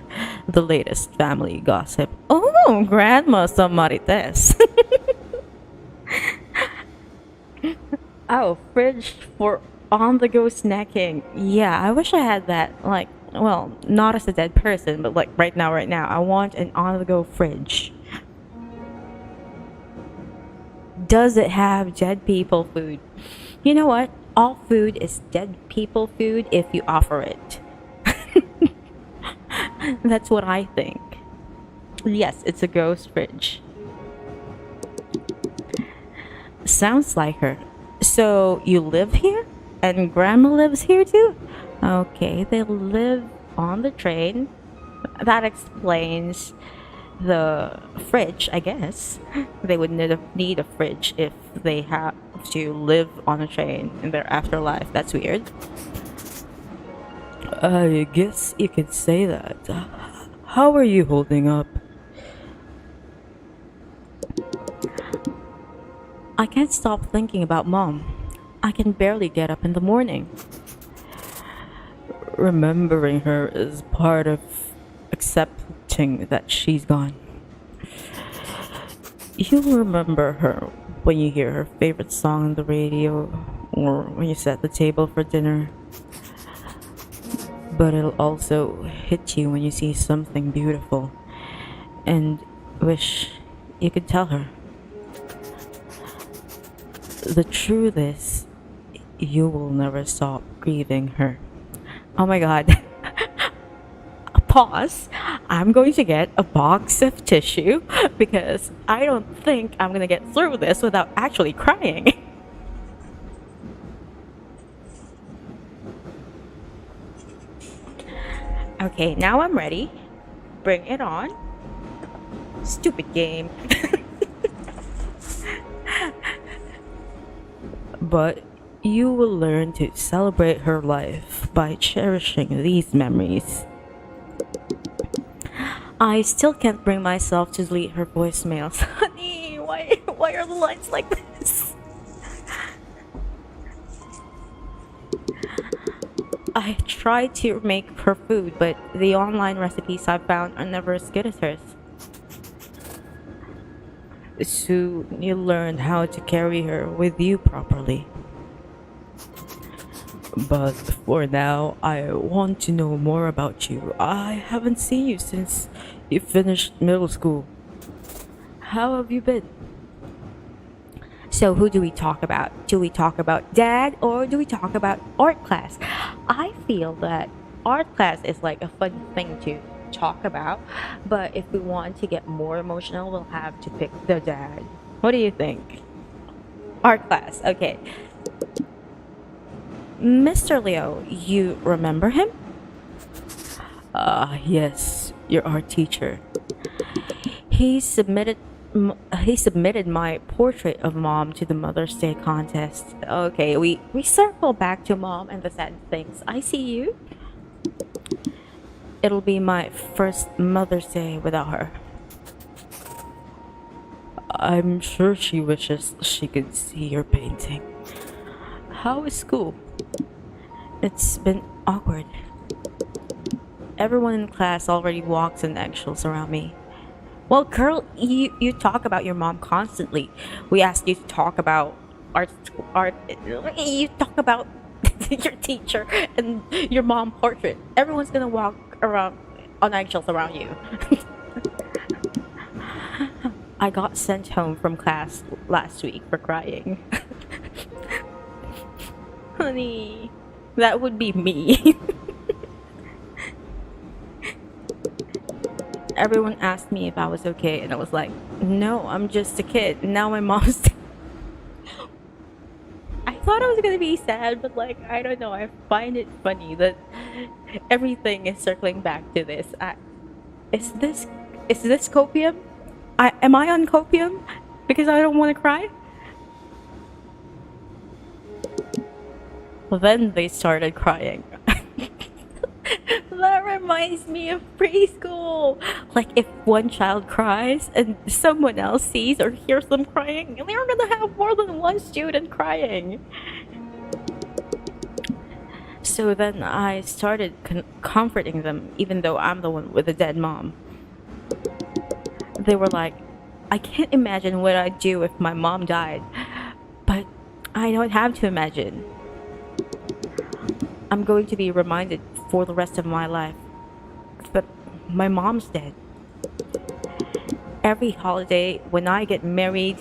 the latest family gossip. Oh, grandma, somebody test. Oh, fridge for on-the-go snacking. Yeah, I wish I had that. Like, well, not as a dead person, but like right now, I want an on-the-go fridge. Does it have dead people food? You know what? All food is dead people food if you offer it. That's what I think. Yes, it's a ghost fridge. Sounds like her. So you live here? And grandma lives here too? Okay, they live on the train. That explains the fridge, I guess. They would need a fridge if they have to live on a train in their afterlife. That's weird. I guess you could say that. How are you holding up? I can't stop thinking about Mom. I can barely get up in the morning. Remembering her is part of accepting that she's gone. You'll remember her when you hear her favorite song on the radio or when you set the table for dinner. But it'll also hit you when you see something beautiful and wish you could tell her. The truth is, you will never stop grieving her. Oh my god. Pause. I'm going to get a box of tissue because I don't think I'm gonna get through this without actually crying. Okay, now I'm ready. Bring it on. Stupid game. But you will learn to celebrate her life by cherishing these memories. I still can't bring myself to delete her voicemails. Honey, why are the lines like this? I tried to make her food, but the online recipes I've found are never as good as hers. Soon you'll learn how to carry her with you properly. But for now, I want to know more about you. I haven't seen you since you finished middle school. How have you been? So who do we talk about? Do we talk about dad or do we talk about art class? I feel that art class is like a fun thing to talk about, but if we want to get more emotional, we'll have to pick the dad. What do you think? Art class, okay. Mr. Leo, you remember him? Yes, your art teacher. He submitted he submitted my portrait of mom to the Mother's Day contest. Okay, we circle back to mom and the sad things. I see you. It'll be my first Mother's Day without her. I'm sure she wishes she could see your painting. How is school? It's been awkward. Everyone in class already walks in eggshells around me. Well, girl, you talk about your mom constantly. We asked you to talk about art. You talk about your teacher and your mom portrait. Everyone's gonna walk around on eggshells around you. I got sent home from class last week for crying. Honey, that would be me. Everyone asked me if I was okay, and I was like, no, I'm just a kid. Now my mom's. I thought I was gonna be sad, but like, I don't know. I find it funny that everything is circling back to this. Is this copium? Am I on copium? Because I don't want to cry? Well, then they started crying. That reminds me of preschool. Like, if one child cries and someone else sees or hears them crying, they're gonna have more than one student crying. So then I started comforting them, even though I'm the one with a dead mom. They were like, I can't imagine what I'd do if my mom died, but I don't have to imagine. I'm going to be reminded for the rest of my life that my mom's dead. Every holiday, when I get married,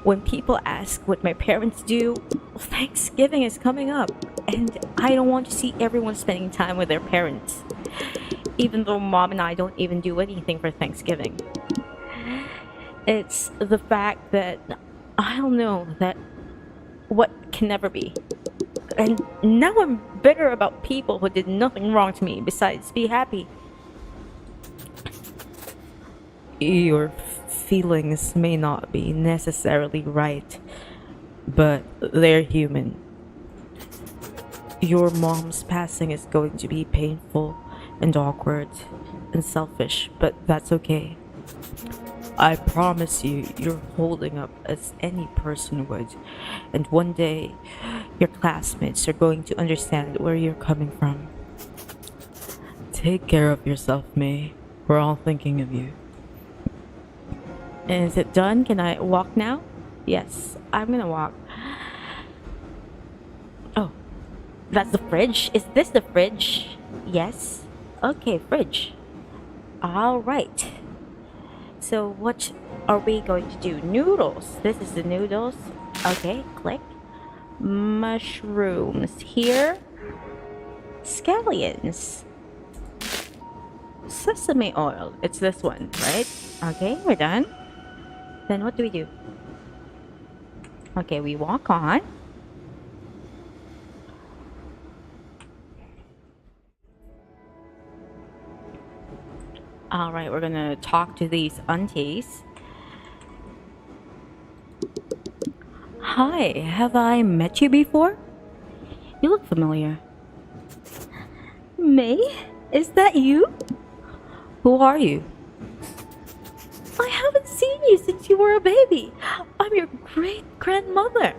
when people ask what my parents do, Thanksgiving is coming up, and I don't want to see everyone spending time with their parents, even though mom and I don't even do anything for Thanksgiving. It's the fact that I don't know that what can never be. And now I'm bitter about people who did nothing wrong to me besides be happy. Your feelings may not be necessarily right, but they're human. Your mom's passing is going to be painful and awkward and selfish, but that's okay. I promise you, you're holding up as any person would, and one day your classmates are going to understand where you're coming from. Take care of yourself, May. We're all thinking of you. Is it done? Can I walk now? Yes, I'm gonna walk. Oh, that's the fridge? Is this the fridge? Yes. Okay, fridge. All right. So what are we going to do? Noodles. This is the noodles. Okay, click. Mushrooms here. Scallions. Sesame oil. It's this one, right? Okay, we're done. Then what do we do? Okay, we walk on. All right, we're gonna talk to these aunties. Hi, have I met you before? You look familiar. May? Is that you? Who are you? I haven't seen you since you were a baby. I'm your great-grandmother.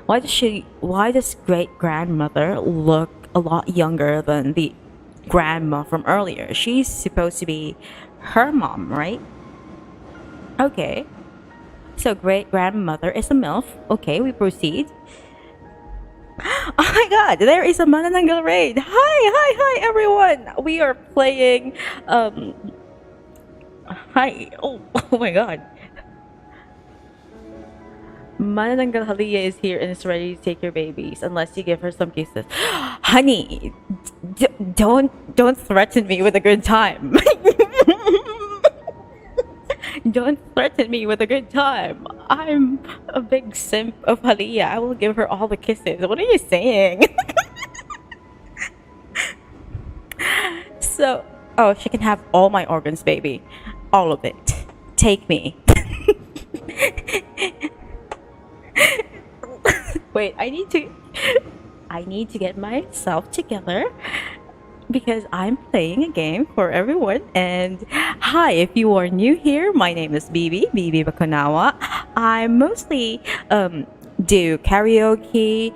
Why does great-grandmother look a lot younger than the grandma from earlier? She's supposed to be her mom, right? Okay. So great-grandmother is a MILF. Okay, we proceed. Oh my god, there is a Manananggal raid. Hi everyone. We are playing hi. Oh my god. Manananggal Halia is here and is ready to take your babies unless you give her some kisses. Honey, don't threaten me with a good time. Don't threaten me with a good time. I'm a big simp of Halia. I will give her all the kisses. What are you saying? So, oh, she can have all my organs, baby. All of it. Take me. Wait, I need to get myself together because I'm playing a game for everyone. And hi, if you are new here, my name is Bibi Bakunawa. I mostly do karaoke,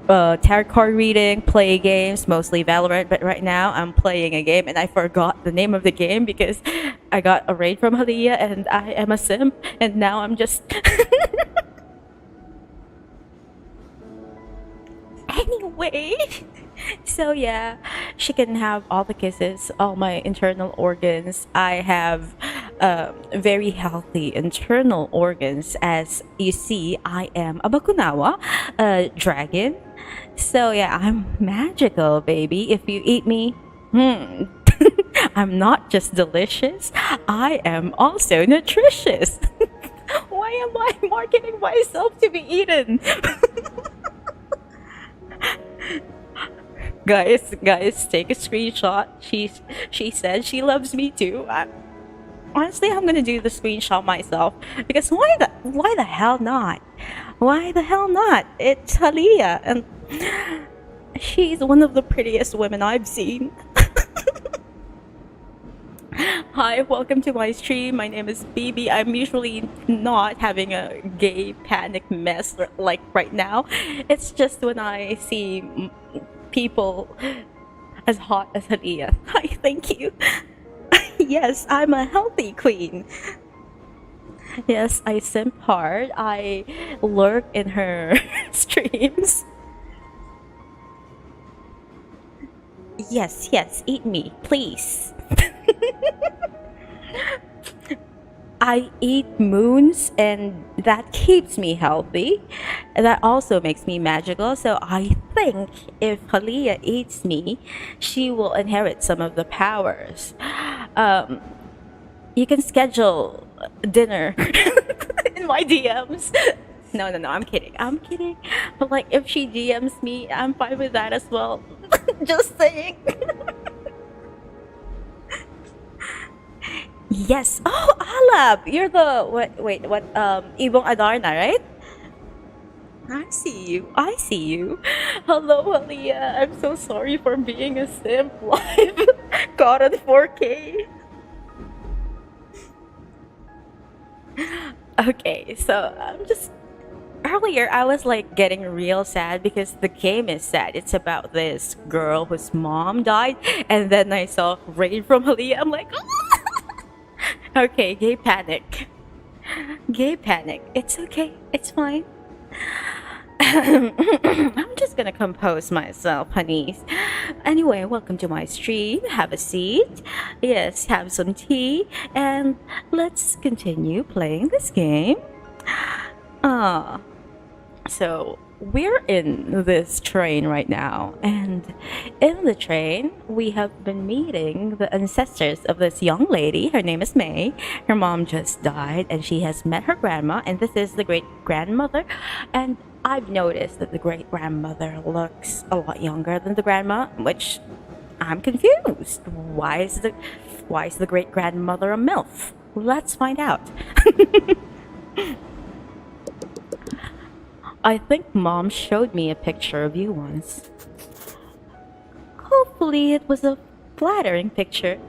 tarot card reading, play games, mostly Valorant, but right now I'm playing a game and I forgot the name of the game because I got a raid from Halia and I am a simp and now I'm just anyway. So yeah, she can have all the kisses, all my internal organs. I have very healthy internal organs. As you see, I am a Bakunawa, a dragon. So yeah, I'm magical, baby. If you eat me, I'm not just delicious, I am also nutritious. Why am I marketing myself to be eaten? Guys, take a screenshot. She said she loves me too. Honestly, I'm gonna do the screenshot myself because why the hell not? Why the hell not? It's Halia and she's one of the prettiest women I've seen. Hi, welcome to my stream. My name is Bibi. I'm usually not having a gay panic mess like right now. It's just when I see people as hot as Halia. Hi, thank you. Yes, I'm a healthy queen. Yes, I simp hard. I lurk in her streams. Yes, eat me, please. I eat moons and that keeps me healthy. That also makes me magical. So I think if Halia eats me, she will inherit some of the powers. You can schedule dinner in my DMs. No, I'm kidding. But like if she DMs me, I'm fine with that as well. Just saying. Yes. Oh, Alab, you're the what? Wait, what? Ibong Adarna, right? I see you. Hello, Halia. I'm so sorry for being a simp live. Got on 4K. Okay, so I'm just earlier I was like getting real sad because the game is sad. It's about this girl whose mom died, and then I saw rain from Halia. I'm like. Okay, gay panic. It's okay. It's fine. I'm just gonna compose myself, honeys. Anyway, welcome to my stream. Have a seat. Yes, have some tea. And let's continue playing this game. So we're in this train right now, and in the train we have been meeting the ancestors of this young lady. Her name is May. Her mom just died and she has met her grandma, and this is the great grandmother. And I've noticed that the great grandmother looks a lot younger than the grandma, which I'm confused. Why is the great grandmother a MILF? Let's find out. I think Mom showed me a picture of you once. Hopefully it was a flattering picture.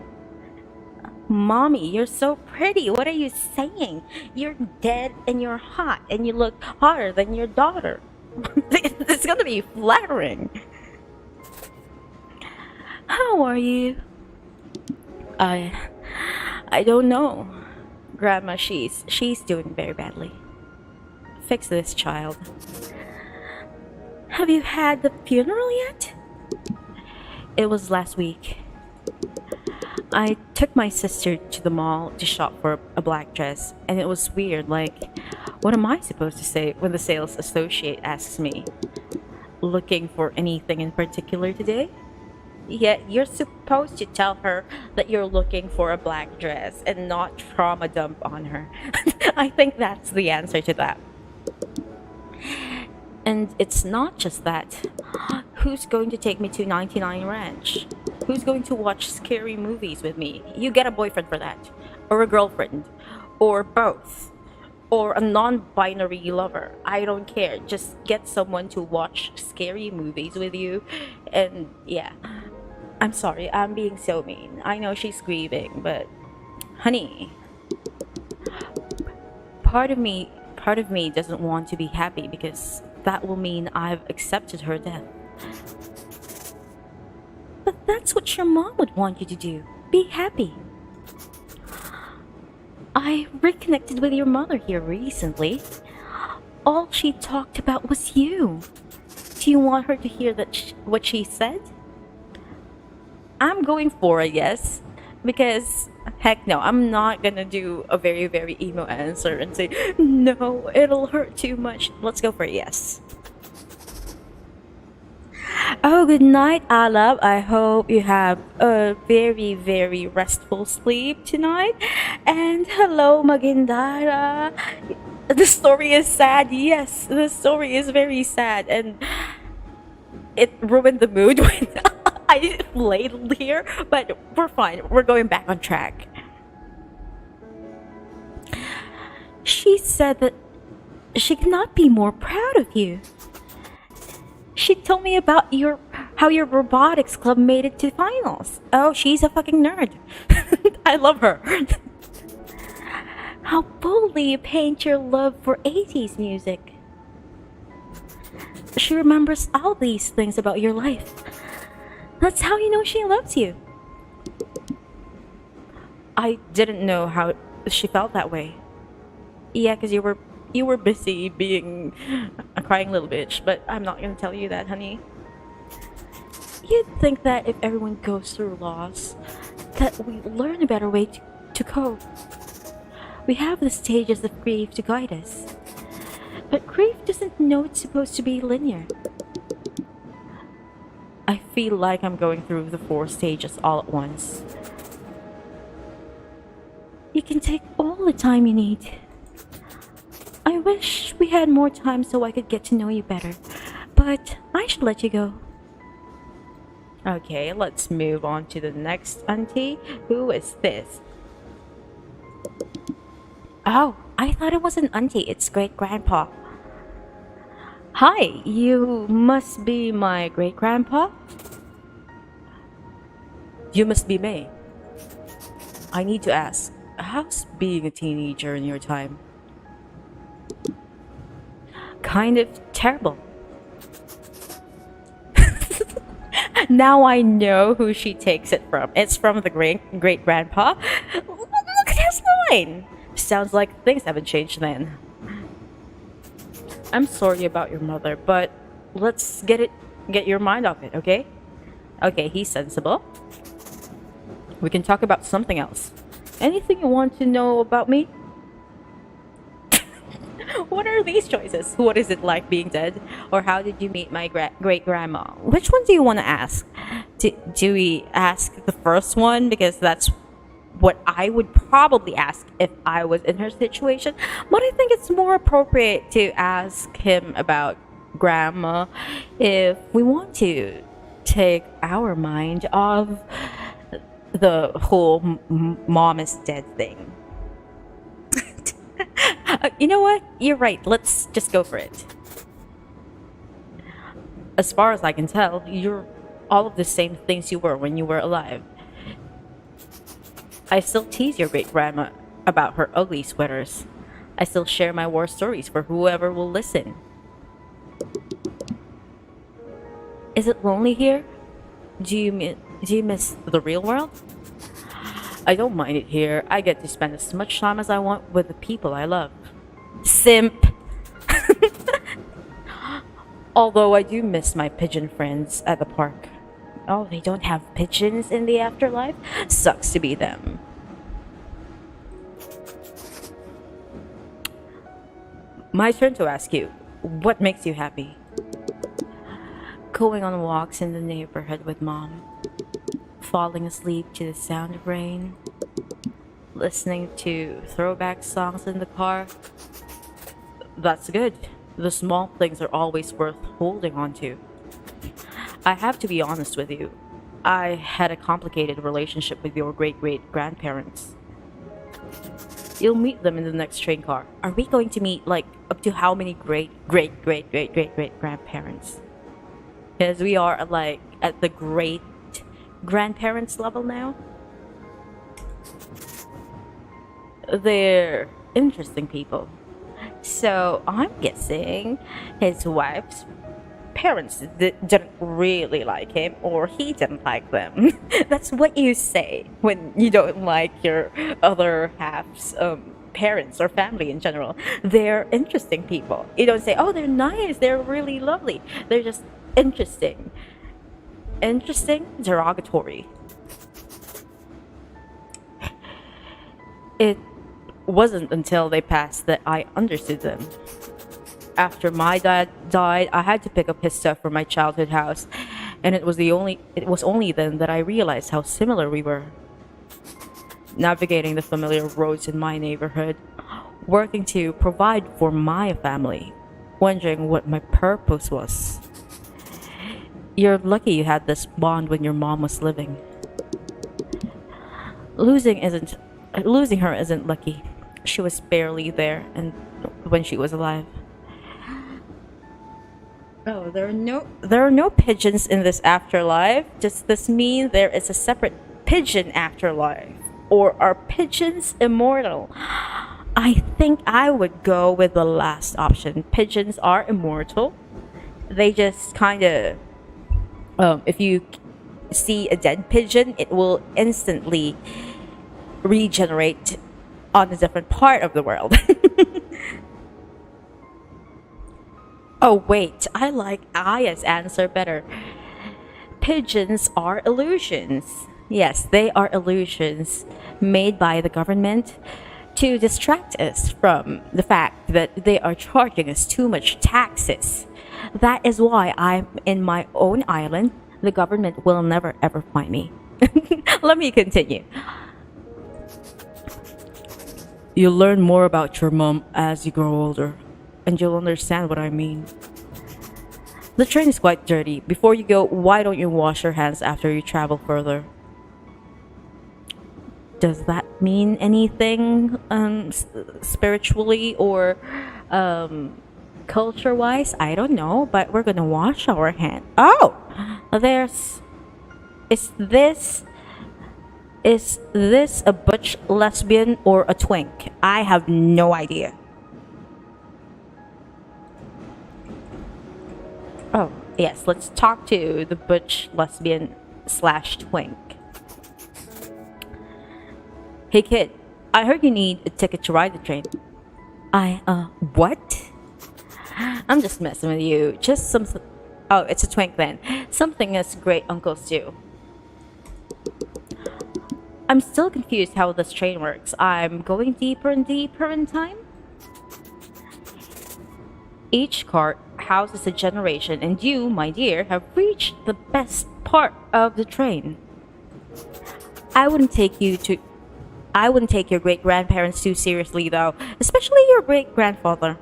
Mommy, you're so pretty. What are you saying? You're dead and you're hot and you look hotter than your daughter. It's gonna be flattering. How are you? I don't know. Grandma, she's doing very badly. Fix this child. Have you had the funeral yet? It was last week. I took my sister to the mall to shop for a black dress, and it was weird. Like, What am I supposed to say when the sales associate asks me, looking for anything in particular today? Yet you're supposed to tell her that you're looking for a black dress and not trauma dump on her. I think that's the answer to that. And it's not just that. Who's going to take me to 99 Ranch? Who's going to watch scary movies with me? You get a boyfriend for that. Or a girlfriend. Or both. Or a non-binary lover. I don't care. Just get someone to watch scary movies with you. And yeah. I'm sorry, I'm being so mean. I know she's grieving, but honey, part of me doesn't want to be happy because that will mean I've accepted her death. But that's what your mom would want you to do. Be happy. I reconnected with your mother here recently. All she talked about was you. Do you want her to hear what she said? I'm going for a yes, because heck no, I'm not gonna do a very, very emo answer and say, no, it'll hurt too much. Let's go for a yes. Oh, good night, Alab. I hope you have a very, very restful sleep tonight. And hello, Magindara. The story is sad. Yes, the story is very sad, and it ruined the mood when I ladled here, but we're fine. We're going back on track. She said that she could not be more proud of you. She told me about how your robotics club made it to finals. Oh, she's a fucking nerd. I love her. How boldly you paint your love for 80s music. She remembers all these things about your life. That's how you know she loves you. I didn't know how she felt that way. Yeah, because you were busy being a crying little bitch, but I'm not gonna tell you that, honey. You'd think that if everyone goes through loss, that we learn a better way to cope. We have the stages of grief to guide us. But grief doesn't know it's supposed to be linear. I feel like I'm going through the 4 stages all at once. You can take all the time you need. I wish we had more time so I could get to know you better, but I should let you go. Okay, let's move on to the next auntie. Who is this? Oh, I thought it was an auntie. It's great-grandpa. Hi, you must be my great-grandpa? You must be May. I need to ask, how's being a teenager in your time? Kind of terrible. Now I know who she takes it from. It's from the great-grandpa. Look at his line. Sounds like things haven't changed then. I'm sorry about your mother, but let's get your mind off it, okay? Okay, he's sensible. We can talk about something else. Anything you want to know about me? What are these choices? What is it like being dead? Or how did you meet my great-grandma? Which one do you want to ask? Do we ask the first one? Because that's what I would probably ask if I was in her situation. But I think it's more appropriate to ask him about grandma if we want to take our mind off the whole mom is dead thing. You know what? You're right. Let's just go for it. As far as I can tell, you're all of the same things you were when you were alive. I still tease your great-grandma about her ugly sweaters. I still share my war stories for whoever will listen. Is it lonely here? Do you miss the real world? I don't mind it here. I get to spend as much time as I want with the people I love. Simp! Although I do miss my pigeon friends at the park. Oh, they don't have pigeons in the afterlife? Sucks to be them. My turn to ask you, what makes you happy? Going on walks in the neighborhood with mom, falling asleep to the sound of rain, listening to throwback songs in the car. That's good. The small things are always worth holding on to. I have to be honest with you. I had a complicated relationship with your great great grandparents. You'll meet them in the next train car. Are we going to meet like up to how many great great great great great great grandparents? Because we are like at the great grandparents level now. They're interesting people. So I'm guessing his wife's parents didn't really like him, or he didn't like them. That's what you say when you don't like your other half's parents or family in general. They're interesting people. You don't say, oh, they're nice, they're really lovely. They're just interesting. Interesting, derogatory. It wasn't until they passed that I understood them. After my dad died, I had to pick up his stuff from my childhood house, and it was only then that I realized how similar we were. Navigating the familiar roads in my neighborhood, working to provide for my family, wondering what my purpose was. You're lucky you had this bond when your mom was living. Losing isn't Losing her isn't lucky. She was barely there and when she was alive. Oh, there are no pigeons in this afterlife. Does this mean there is a separate pigeon afterlife? Or are pigeons immortal? I think I would go with the last option. Pigeons are immortal. They just kind of, if you see a dead pigeon, it will instantly regenerate on a different part of the world. Oh wait, I like Aya's answer better. Pigeons are illusions. Yes, they are illusions made by the government to distract us from the fact that they are charging us too much taxes. That is why I'm in my own island. The government will never ever find me. Let me continue. You'll learn more about your mom as you grow older, and you'll understand what I mean. The train is quite dirty. Before you go, why don't you wash your hands after you travel further? Does that mean anything spiritually or culture-wise? I don't know, but we're gonna wash our hands. Oh, is this is this a butch lesbian or a twink? I have no idea. Oh, yes, let's talk to the butch lesbian slash twink. Hey kid, I heard you need a ticket to ride the train. What? I'm just messing with you. Just some. Oh, it's a twink then. Something as great uncles do. I'm still confused how this train works. I'm going deeper and deeper in time. Each cart houses a generation, and you, my dear, have reached the best part of the train. I wouldn't take your great grandparents too seriously, though, especially your great grandfather.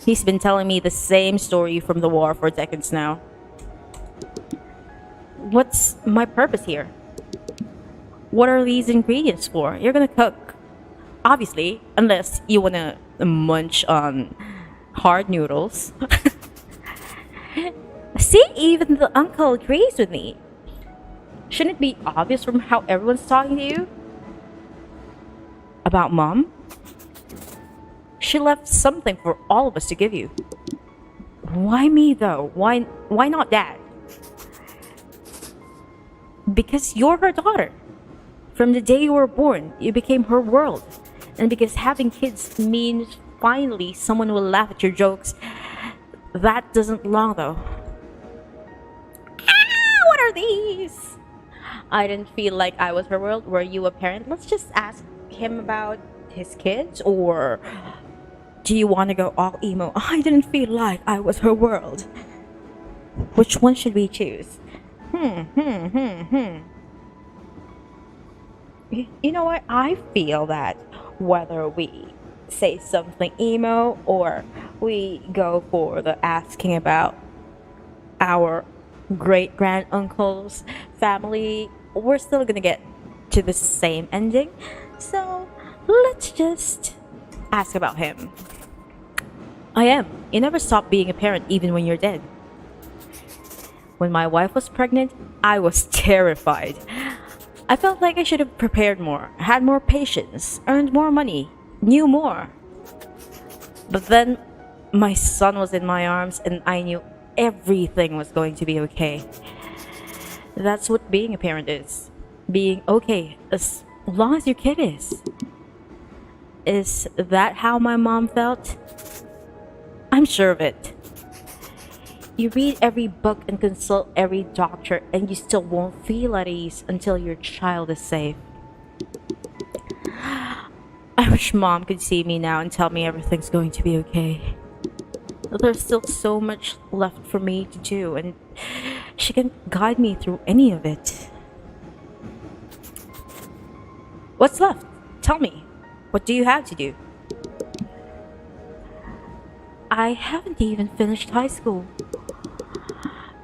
He's been telling me the same story from the war for decades now. What's my purpose here? What are these ingredients for? You're gonna cook. Obviously, unless you wanna munch on hard noodles. See, even the uncle agrees with me. Shouldn't it be obvious from how everyone's talking to you? About mom? She left something for all of us to give you. Why me though? Why not dad? Because you're her daughter. From the day you were born, you became her world. And because having kids means finally someone will laugh at your jokes, that doesn't long though. Ah, what are these? I didn't feel like I was her world. Were you a parent? Let's just ask him about his kids, or do you want to go all emo? I didn't feel like I was her world. Which one should we choose? You know what? I feel that whether we say something emo or we go for the asking about our great grand uncle's family, we're still gonna get to the same ending. So let's just ask about him. I am. You never stop being a parent even when you're dead. When my wife was pregnant, I was terrified. I felt like I should have prepared more, had more patience, earned more money, knew more. But then my son was in my arms and I knew everything was going to be okay. That's what being a parent is. Being okay as long as your kid is. Is that how my mom felt? I'm sure of it. You read every book and consult every doctor and you still won't feel at ease until your child is safe. I wish mom could see me now and tell me everything's going to be okay. There's still so much left for me to do and she can guide me through any of it. What's left? Tell me. What do you have to do? I haven't even finished high school.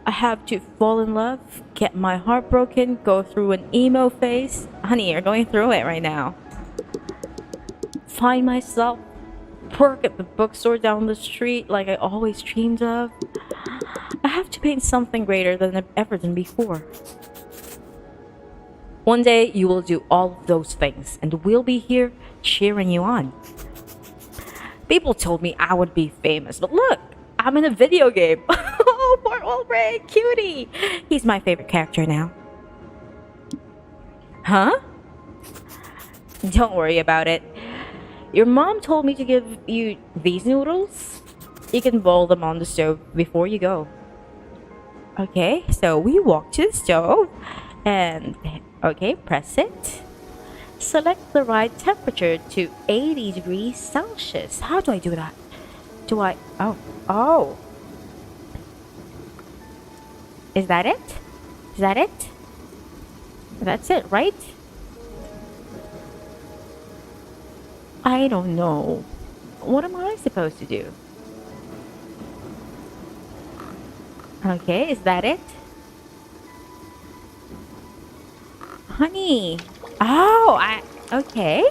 I have to fall in love, get my heart broken, go through an emo phase. Honey, you're going through it right now. Find myself, work at the bookstore down the street like I always dreamed of. I have to paint something greater than I've ever done before. One day you will do all of those things and we'll be here cheering you on. People told me I would be famous, but look, I'm in a video game. Oh, poor old Ray, cutie. He's my favorite character now. Huh? Don't worry about it. Your mom told me to give you these noodles. You can boil them on the stove before you go. Okay, so we walk to the stove and, okay, press it. Select the right temperature to 80 degrees Celsius. How do I do that? Oh. Is that it? Is that it? That's it, right? I don't know. What am I supposed to do? Okay, is that it? Honey. Oh, okay.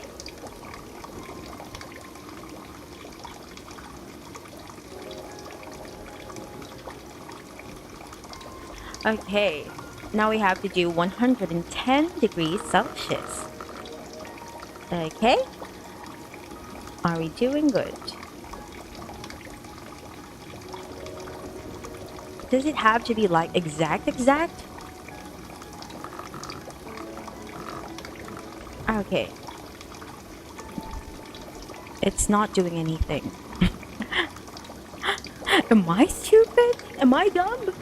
Okay, now we have to do 110 degrees Celsius. Okay. Are we doing good? Does it have to be like exact? Okay. It's not doing anything. Am I stupid? Am I dumb?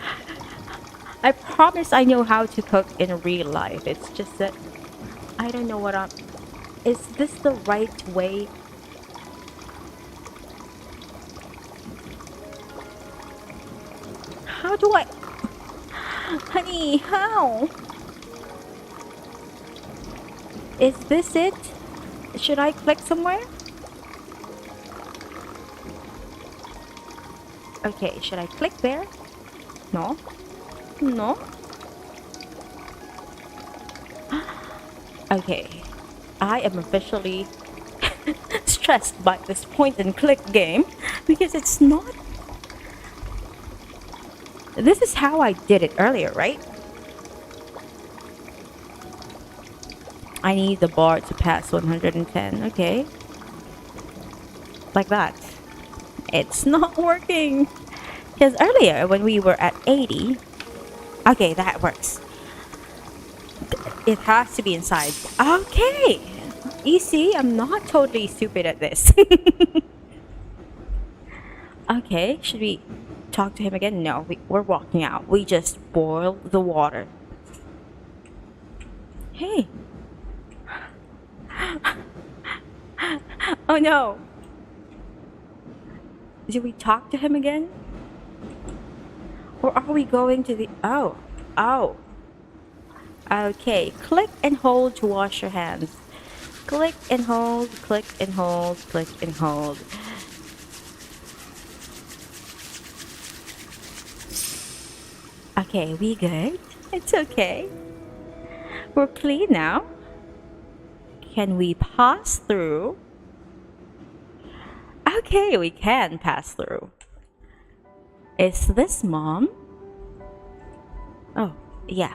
I promise I know how to cook in real life. It's just that I don't know what I'm... Is this the right way? How do I... Honey, how? Is this it? Should I click somewhere? Okay, should I click there? No? No? Okay, I am officially stressed by this point and click game because it's not... This is how I did it earlier, right? I need the bar to pass 110, okay. Like that. It's not working. Because earlier when we were at 80... Okay, that works. It has to be inside. Okay! You see, I'm not totally stupid at this. Okay, should we talk to him again? No, we're walking out. We just boiled the water. Hey! Oh no! Do we talk to him again? Or are we going to the... Oh. Oh. Okay. Click and hold to wash your hands. Click and hold, click and hold, click and hold. Okay, we good? It's okay. We're clean now. Can we pass through? Okay, we can pass through. Is this mom? Oh, yeah.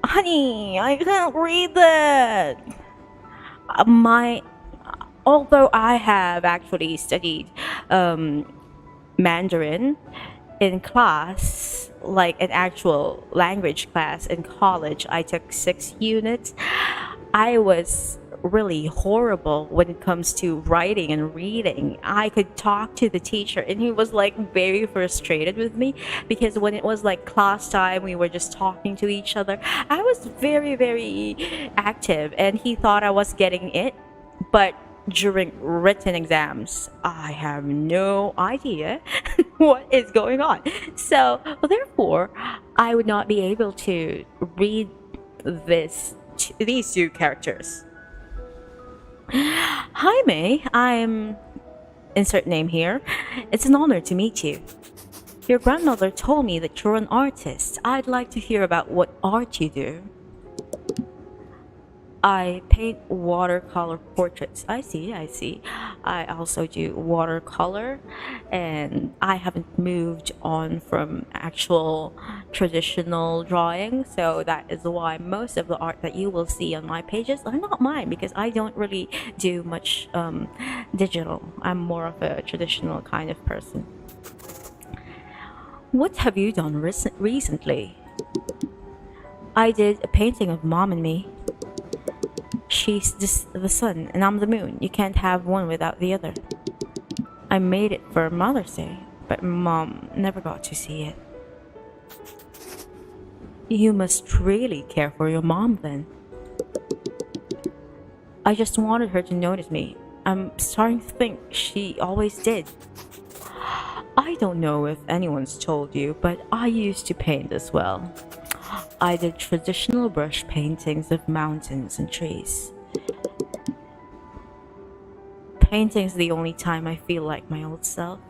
Honey, I can't read that. Although I have actually studied Mandarin in class, like an actual language class in college, I took 6 units. I was really horrible when it comes to writing and reading. I could talk to the teacher and he was like very frustrated with me because when it was like class time, we were just talking to each other. I was very, very active and he thought I was getting it. But during written exams, I have no idea what is going on. So therefore, I would not be able to read these 2 characters. Hi May, I'm insert name here. It's an honor to meet you. Your grandmother told me that you're an artist. I'd like to hear about what art you do. I paint watercolor portraits. I see. I also do watercolor, and I haven't moved on from actual traditional drawing, so that is why most of the art that you will see on my pages are not mine because I don't really do much digital. I'm more of a traditional kind of person. What have you done recently? I did a painting of Mom and me. She's the sun and I'm the moon. You can't have one without the other. I made it for Mother's Day, but Mom never got to see it. You must really care for your mom then. I just wanted her to notice me. I'm starting to think she always did. I don't know if anyone's told you, but I used to paint as well. I did traditional brush paintings of mountains and trees. Painting's the only time I feel like my old self.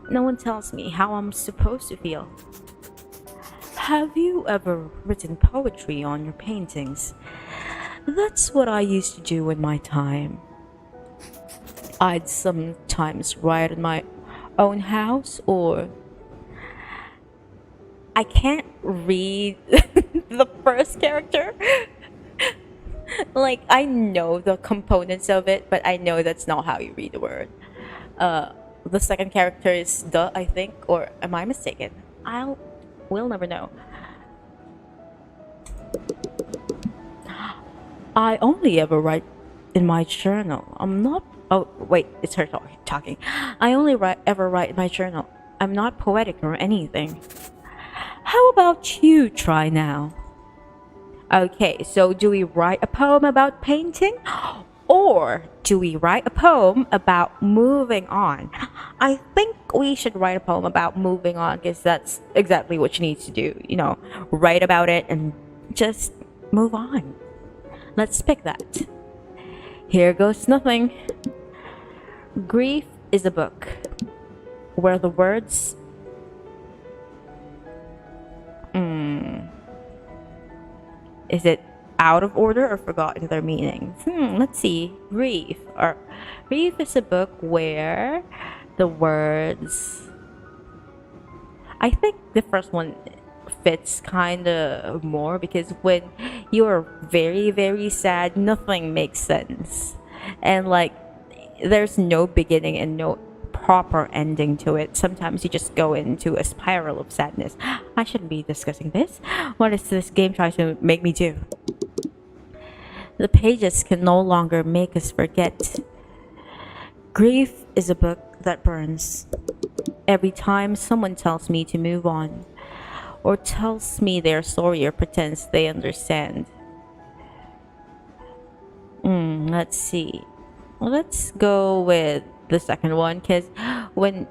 No one tells me how I'm supposed to feel. Have you ever written poetry on your paintings? That's what I used to do in my time. I'd sometimes write in my own house, or I can't read the first character. Like, I know the components of it, but I know that's not how you read the word. The second character is the, I think, or am I mistaken? We'll never know. I only ever write in my journal. I'm not. Oh wait, it's her talking. I only ever write in my journal. I'm not poetic or anything. How about you try now? Okay, so do we write a poem about painting? Or do we write a poem about moving on? I think we should write a poem about moving on because that's exactly what you need to do. You know, write about it and just move on. Let's pick that. Here goes nothing. Grief is a book where the words is it out of order or forgotten their meanings? Let's see. Grief is a book where the words, I think the first one fits kind of more because when you're very, very sad, nothing makes sense. And like, there's no beginning and no proper ending to it. Sometimes you just go into a spiral of sadness. I shouldn't be discussing this. What is this game trying to make me do? The pages can no longer make us forget. Grief is a book that burns. Every time someone tells me to move on, or tells me their story or pretends they understand. Let's see. Let's go with the second one, because when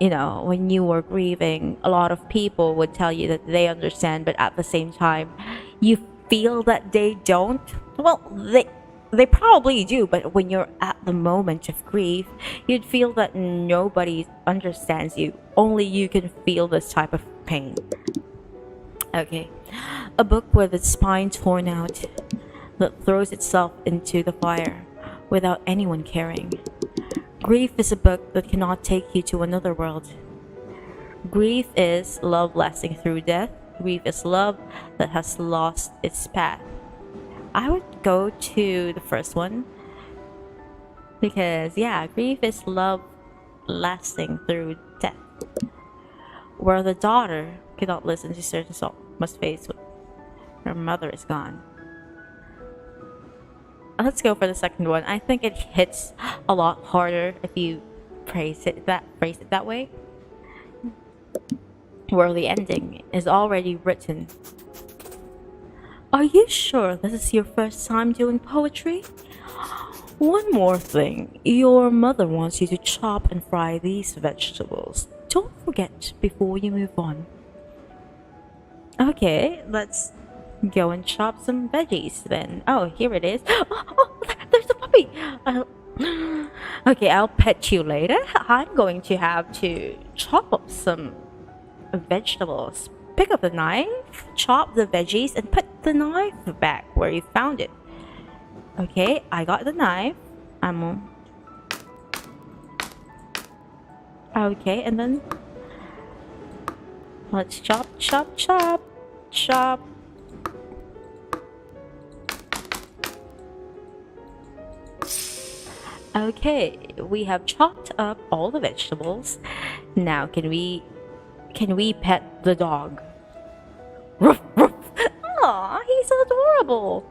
when you were grieving, a lot of people would tell you that they understand, but at the same time, you feel that they don't. Well, they probably do, but when you're at the moment of grief, you'd feel that nobody understands you. Only you can feel this type of pain. Okay. A book with its spine torn out that throws itself into the fire without anyone caring. Grief is a book that cannot take you to another world. Grief is love lasting through death. Grief is love that has lost its path. I would go to the first one because, yeah, grief is love lasting through death. Where the daughter cannot listen to certain song, must face when her mother is gone. Let's go for the second one. I think it hits a lot harder if you phrase it that way. Where the ending is already written. Are you sure this is your first time doing poetry? One more thing. Your mother wants you to chop and fry these vegetables. Don't forget before you move on. Okay, let's go and chop some veggies then. Oh, here it is. Oh, there's a puppy. Okay, I'll pet you later. I'm going to have to chop up some vegetables. Pick up the knife, chop the veggies, and put the knife back where you found it. Okay, I got the knife. Okay, and then let's chop, chop, chop, chop. Okay, we have chopped up all the vegetables. Now, can we pet the dog? Ruff, ruff. Aw, he's adorable.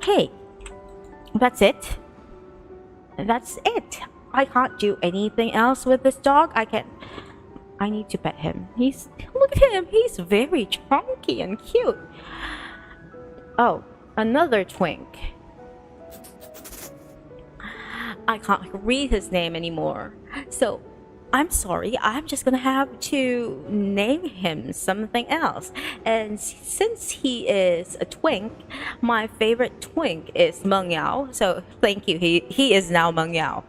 Hey, that's it. That's it. I can't do anything else with this dog. I need to pet him. Look at him. He's very chunky and cute. Oh, another twink. I can't read his name anymore. So, I'm sorry, I'm just gonna have to name him something else. And since he is a twink, my favorite twink is Meng Yao. So thank you, he is now Meng Yao.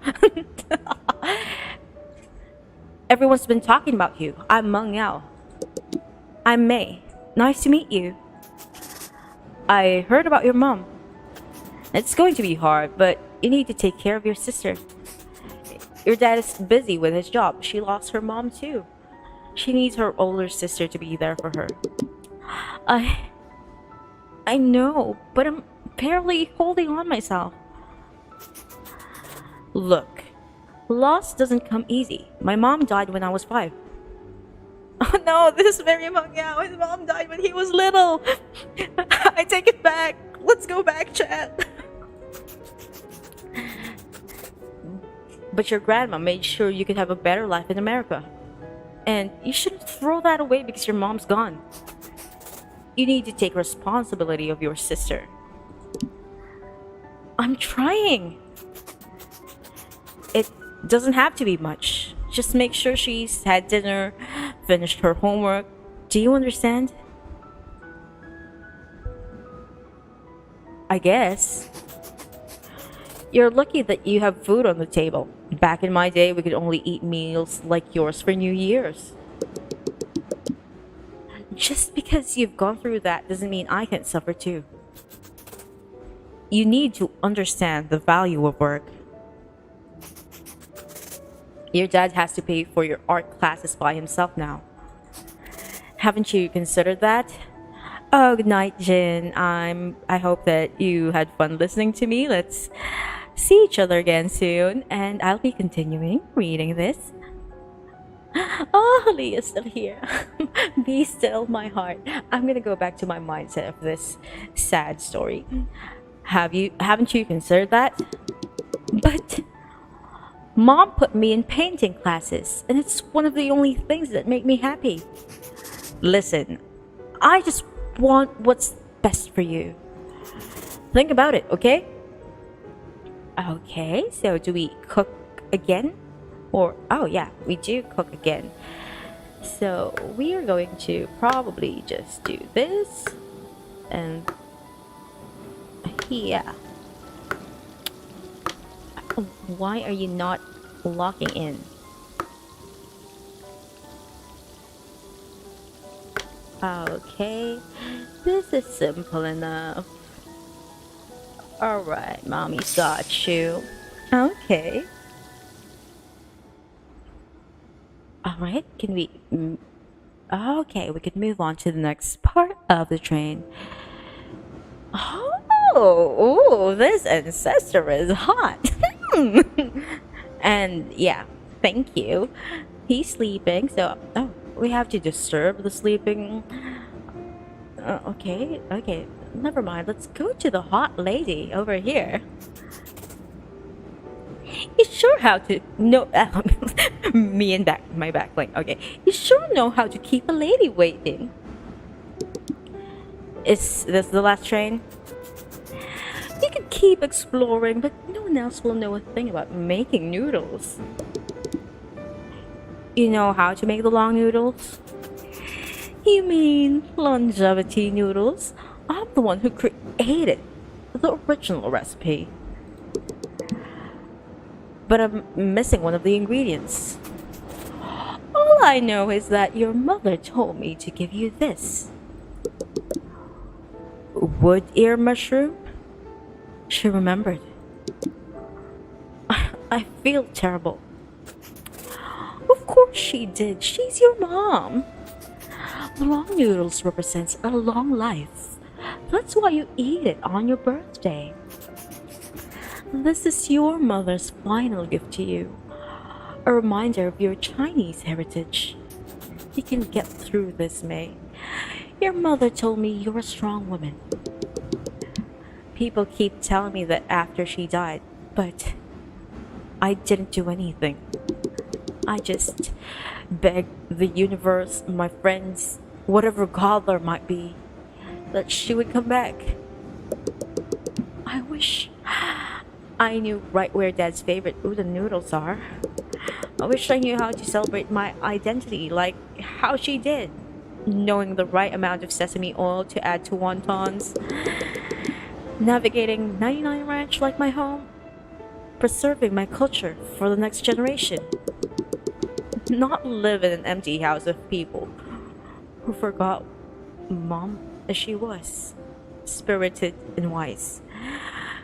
Everyone's been talking about you. I'm Meng Yao. I'm May. Nice to meet you. I heard about your mom. It's going to be hard, but you need to take care of your sister. Your dad is busy with his job. She lost her mom too. She needs her older sister to be there for her. I know, but I'm barely holding on myself. Look, loss doesn't come easy. My mom died when I was 5. Oh no, this is very Meng Yao. His mom died when he was little. I take it back. Let's go back, chat. But your grandma made sure you could have a better life in America. And you shouldn't throw that away because your mom's gone. You need to take responsibility of your sister. I'm trying. It doesn't have to be much. Just make sure she's had dinner, finished her homework. Do you understand? I guess. You're lucky that you have food on the table. Back in my day, we could only eat meals like yours for New Year's. Just because you've gone through that doesn't mean I can't suffer too. You need to understand the value of work. Your dad has to pay for your art classes by himself now. Haven't you considered that? Oh, good night, Jin. I hope that you had fun listening to me. Let's see each other again soon, and I'll be continuing reading this. Oh, Lee is still here. Be still, my heart. I'm gonna go back to my mindset of this sad story. Haven't you considered that? But Mom put me in painting classes, and it's one of the only things that make me happy. Listen, I just want what's best for you. Think about it, okay? Okay, so do we cook again? Or, oh yeah, we do cook again. So we are going to probably just do this. And yeah. Why are you not locking in? Okay, this is simple enough. Alright, mommy's got you. Okay. Alright, can we... Okay, we could move on to the next part of the train. Oh, this ancestor is hot. And yeah, thank you. He's sleeping, so... Oh, we have to disturb the sleeping... okay, never mind. Let's go to the hot lady over here. You sure how to... No, me and my backling. Okay, you sure know how to keep a lady waiting. Is this the last train? You can keep exploring, but no one else will know a thing about making noodles. You know how to make the long noodles? You mean longevity noodles? I'm the one who created the original recipe. But I'm missing one of the ingredients. All I know is that your mother told me to give you this. Wood ear mushroom? She remembered. I feel terrible. Of course she did. She's your mom. The long noodles represents a long life. That's why you eat it on your birthday. This is your mother's final gift to you. A reminder of your Chinese heritage. You can get through this, May. Your mother told me you're a strong woman. People keep telling me that after she died, but I didn't do anything. I just begged the universe, my friends, whatever god there might be, that she would come back. I wish I knew right where Dad's favorite udon noodles are. I wish I knew how to celebrate my identity like how she did, knowing the right amount of sesame oil to add to wontons, navigating 99 Ranch like my home, preserving my culture for the next generation. Not live in an empty house of people who forgot Mom as she was, spirited and wise,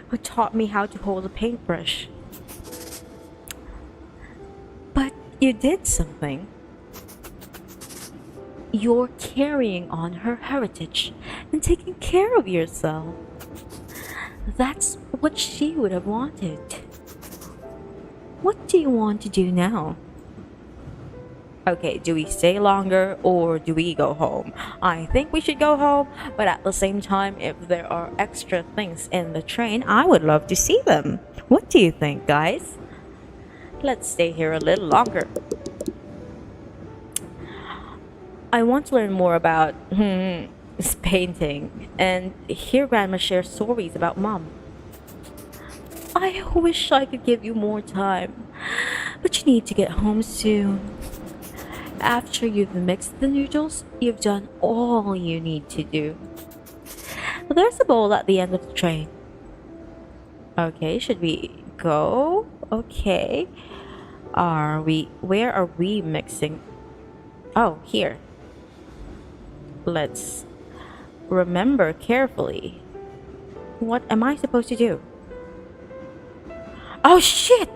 who taught me how to hold a paintbrush. But you did something. You're carrying on her heritage and taking care of yourself. That's what she would have wanted. What do you want to do now? Okay, do we stay longer or do we go home? I think we should go home, but at the same time, if there are extra things in the train, I would love to see them. What do you think, guys? Let's stay here a little longer. I want to learn more about this painting and hear Grandma share stories about Mom. I wish I could give you more time, but you need to get home soon. After you've mixed the noodles, you've done all you need to do. There's a bowl at the end of the train. Okay, should we go? Okay. Where are we mixing? Oh, here. Let's remember carefully. What am I supposed to do? Oh, shit!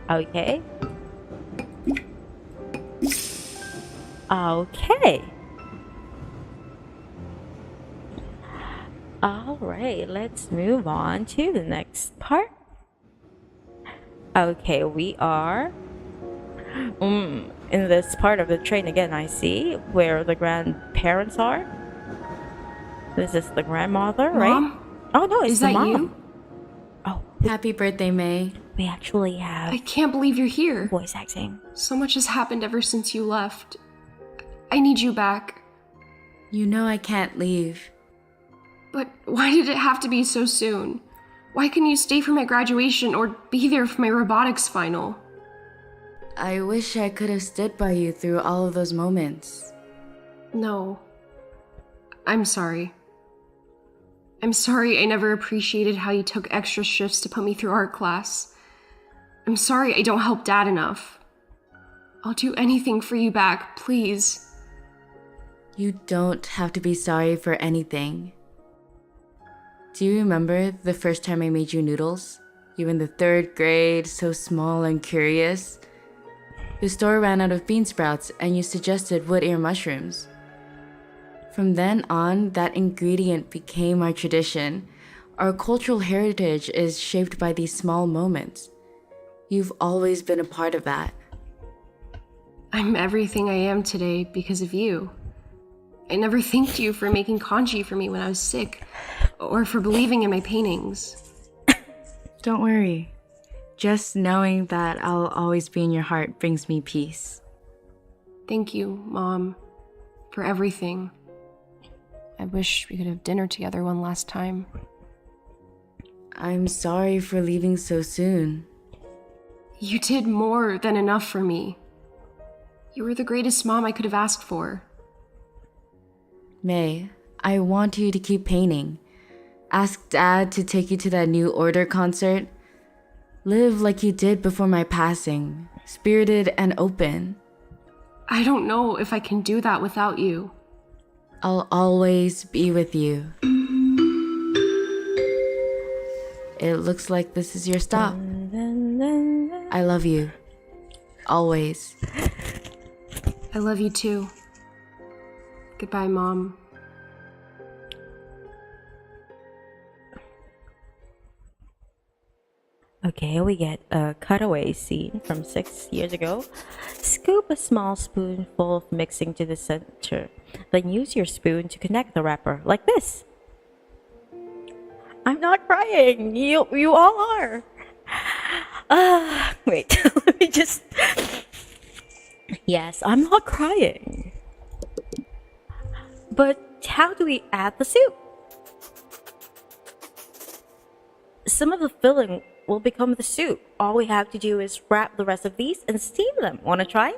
Okay. Okay. Alright, let's move on to the next part. Okay, we are in this part of the train again. I see where the grandparents are. This is the grandmother, right? Mom? Oh no, it's Is the that mom. you? Happy birthday, May. We actually have I can't believe you're here. voice acting. So much has happened ever since you left. I need you back. You know I can't leave. But why did it have to be so soon? Why couldn't you stay for my graduation or be there for my robotics final? I wish I could have stood by you through all of those moments. No. I'm sorry. I'm sorry I never appreciated how you took extra shifts to put me through art class. I'm sorry I don't help Dad enough. I'll do anything for you back, please. You don't have to be sorry for anything. Do you remember the first time I made you noodles? You were in the 3rd grade, so small and curious. The store ran out of bean sprouts and you suggested wood ear mushrooms. From then on, that ingredient became our tradition. Our cultural heritage is shaped by these small moments. You've always been a part of that. I'm everything I am today because of you. I never thanked you for making kanji for me when I was sick, or for believing in my paintings. Don't worry. Just knowing that I'll always be in your heart brings me peace. Thank you, Mom, for everything. I wish we could have dinner together one last time. I'm sorry for leaving so soon. You did more than enough for me. You were the greatest mom I could have asked for. May, I want you to keep painting. Ask Dad to take you to that New Order concert. Live like you did before my passing, spirited and open. I don't know if I can do that without you. I'll always be with you. It looks like this is your stop. I love you. Always. I love you too. Goodbye, Mom. Okay, we get a cutaway scene from 6 years ago. Scoop a small spoonful of mixing to the center. Then use your spoon to connect the wrapper, like this. I'm not crying. You all are. Wait. Let me just. Yes, I'm not crying. But how do we add the soup? Some of the filling will become the soup. All we have to do is wrap the rest of these and steam them. Wanna try?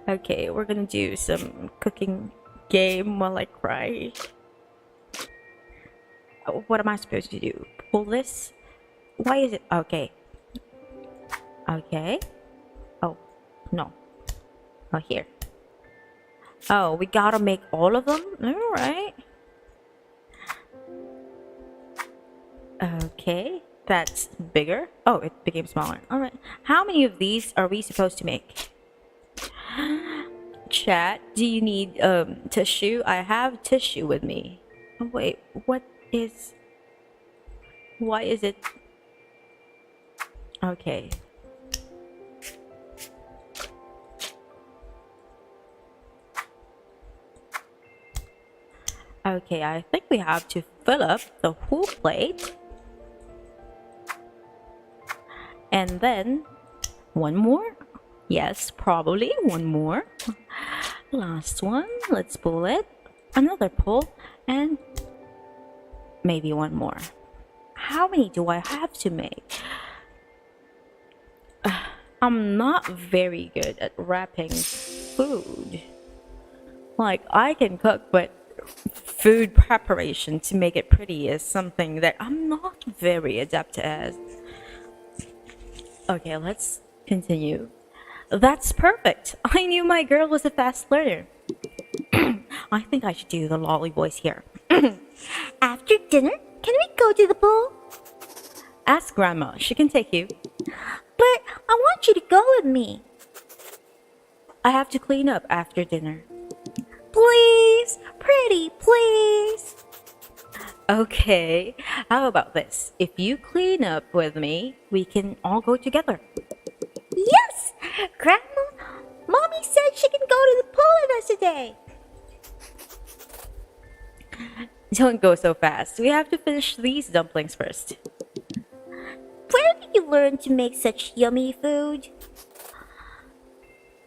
Okay, we're gonna do some cooking game while I cry. Oh, what am I supposed to do? Pull this? Why is it? Okay. Okay. Oh, no. Oh, here. Oh, we gotta make all of them? Alright. Okay, that's bigger. Oh, it became smaller. Alright. How many of these are we supposed to make? Chat, do you need tissue? I have tissue with me. Oh, wait, why is it? Okay. Okay, I think we have to fill up the whole plate. And then one more. Yes, probably one more. Last one. Let's pull it. Another pull. And maybe one more. How many do I have to make? I'm not very good at wrapping food. Like, I can cook, but food preparation to make it pretty is something that I'm not very adept at. Okay, let's continue. That's perfect. I knew my girl was a fast learner. I think I should do the lolly voice here. After dinner, can we go to the pool? Ask Grandma. She can take you. But I want you to go with me. I have to clean up after dinner. Please, pretty, please. Okay, how about this? If you clean up with me, we can all go together. Yes! Grandma, Mommy said she can go to the pool with us today. Don't go so fast. We have to finish these dumplings first. learn to make such yummy food?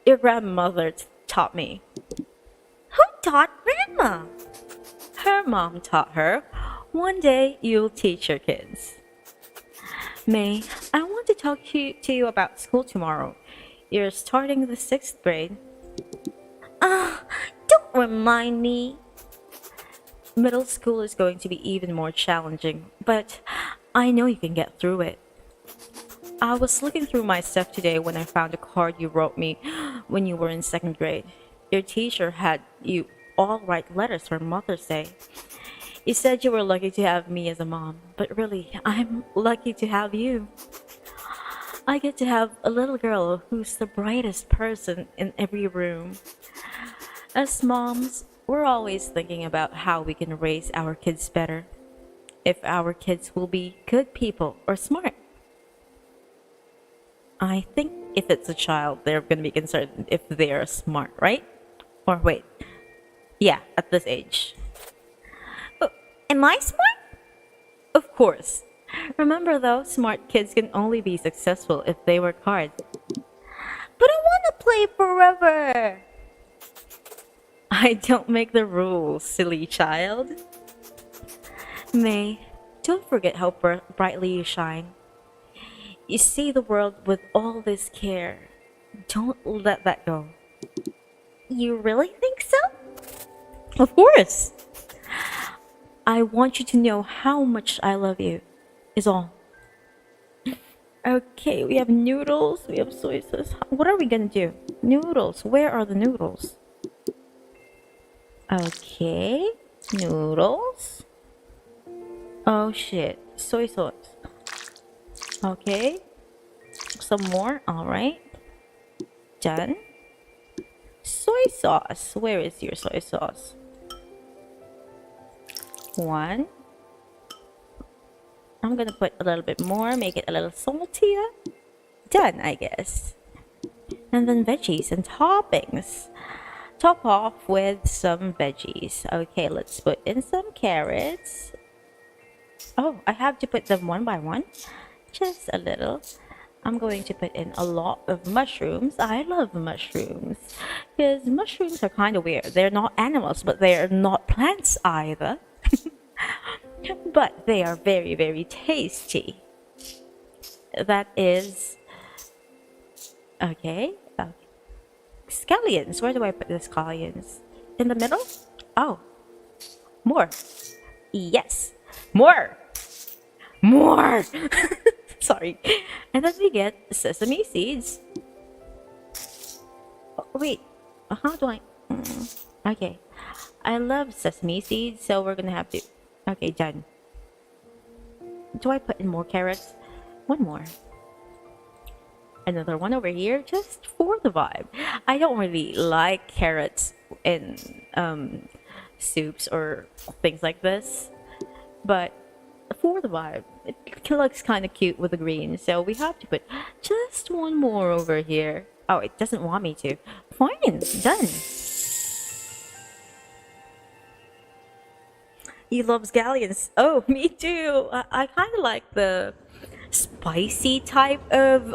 Your grandmother taught me. Who taught Grandma? Her mom taught her. One day you'll teach your kids. May, I want to talk to you about school tomorrow. You're starting the 6th grade. Don't remind me. Middle school is going to be even more challenging, but I know you can get through it. I was looking through my stuff today when I found a card you wrote me when you were in 2nd grade. Your teacher had you all write letters for Mother's Day. You said you were lucky to have me as a mom, but really, I'm lucky to have you. I get to have a little girl who's the brightest person in every room. As moms, we're always thinking about how we can raise our kids better. If our kids will be good people or smart. I think if it's a child, they're going to be concerned if they are smart, right? Or wait, yeah, at this age. Oh, am I smart? Of course. Remember though, smart kids can only be successful if they work hard. But I want to play forever. I don't make the rules, silly child. May, don't forget how brightly you shine. You see the world with all this care. Don't let that go. You really think so? Of course. I want you to know how much I love you, is all. Okay, we have noodles, we have soy sauce. What are we gonna do? Noodles, where are the noodles? Okay, noodles. Oh shit, soy sauce. Okay, some more, alright. Done. Soy sauce, where is your soy sauce? 1. I'm gonna put a little bit more, make it a little saltier. Done, I guess. And then veggies and toppings. Top off with some veggies. Okay, let's put in some carrots. Oh, I have to put them one by one. Just a little. I'm going to put in a lot of mushrooms. I love mushrooms. Because mushrooms are kind of weird. They're not animals, but they're not plants either. But they are very, very tasty. That is... Okay. Scallions. Where do I put the scallions? In the middle? Oh. More. Yes. More. More. Sorry. And then we get sesame seeds. Oh, wait. How do I... Okay. I love sesame seeds, so we're gonna have to... Okay, done. Do I put in more carrots? One more. Another one over here, just for the vibe. I don't really like carrots in soups or things like this, but for the vibe, it looks kind of cute with the green, so we have to put just one more over here. Oh, it doesn't want me to. Fine, done. He loves scallions. Oh, me too. I kind of like the spicy type of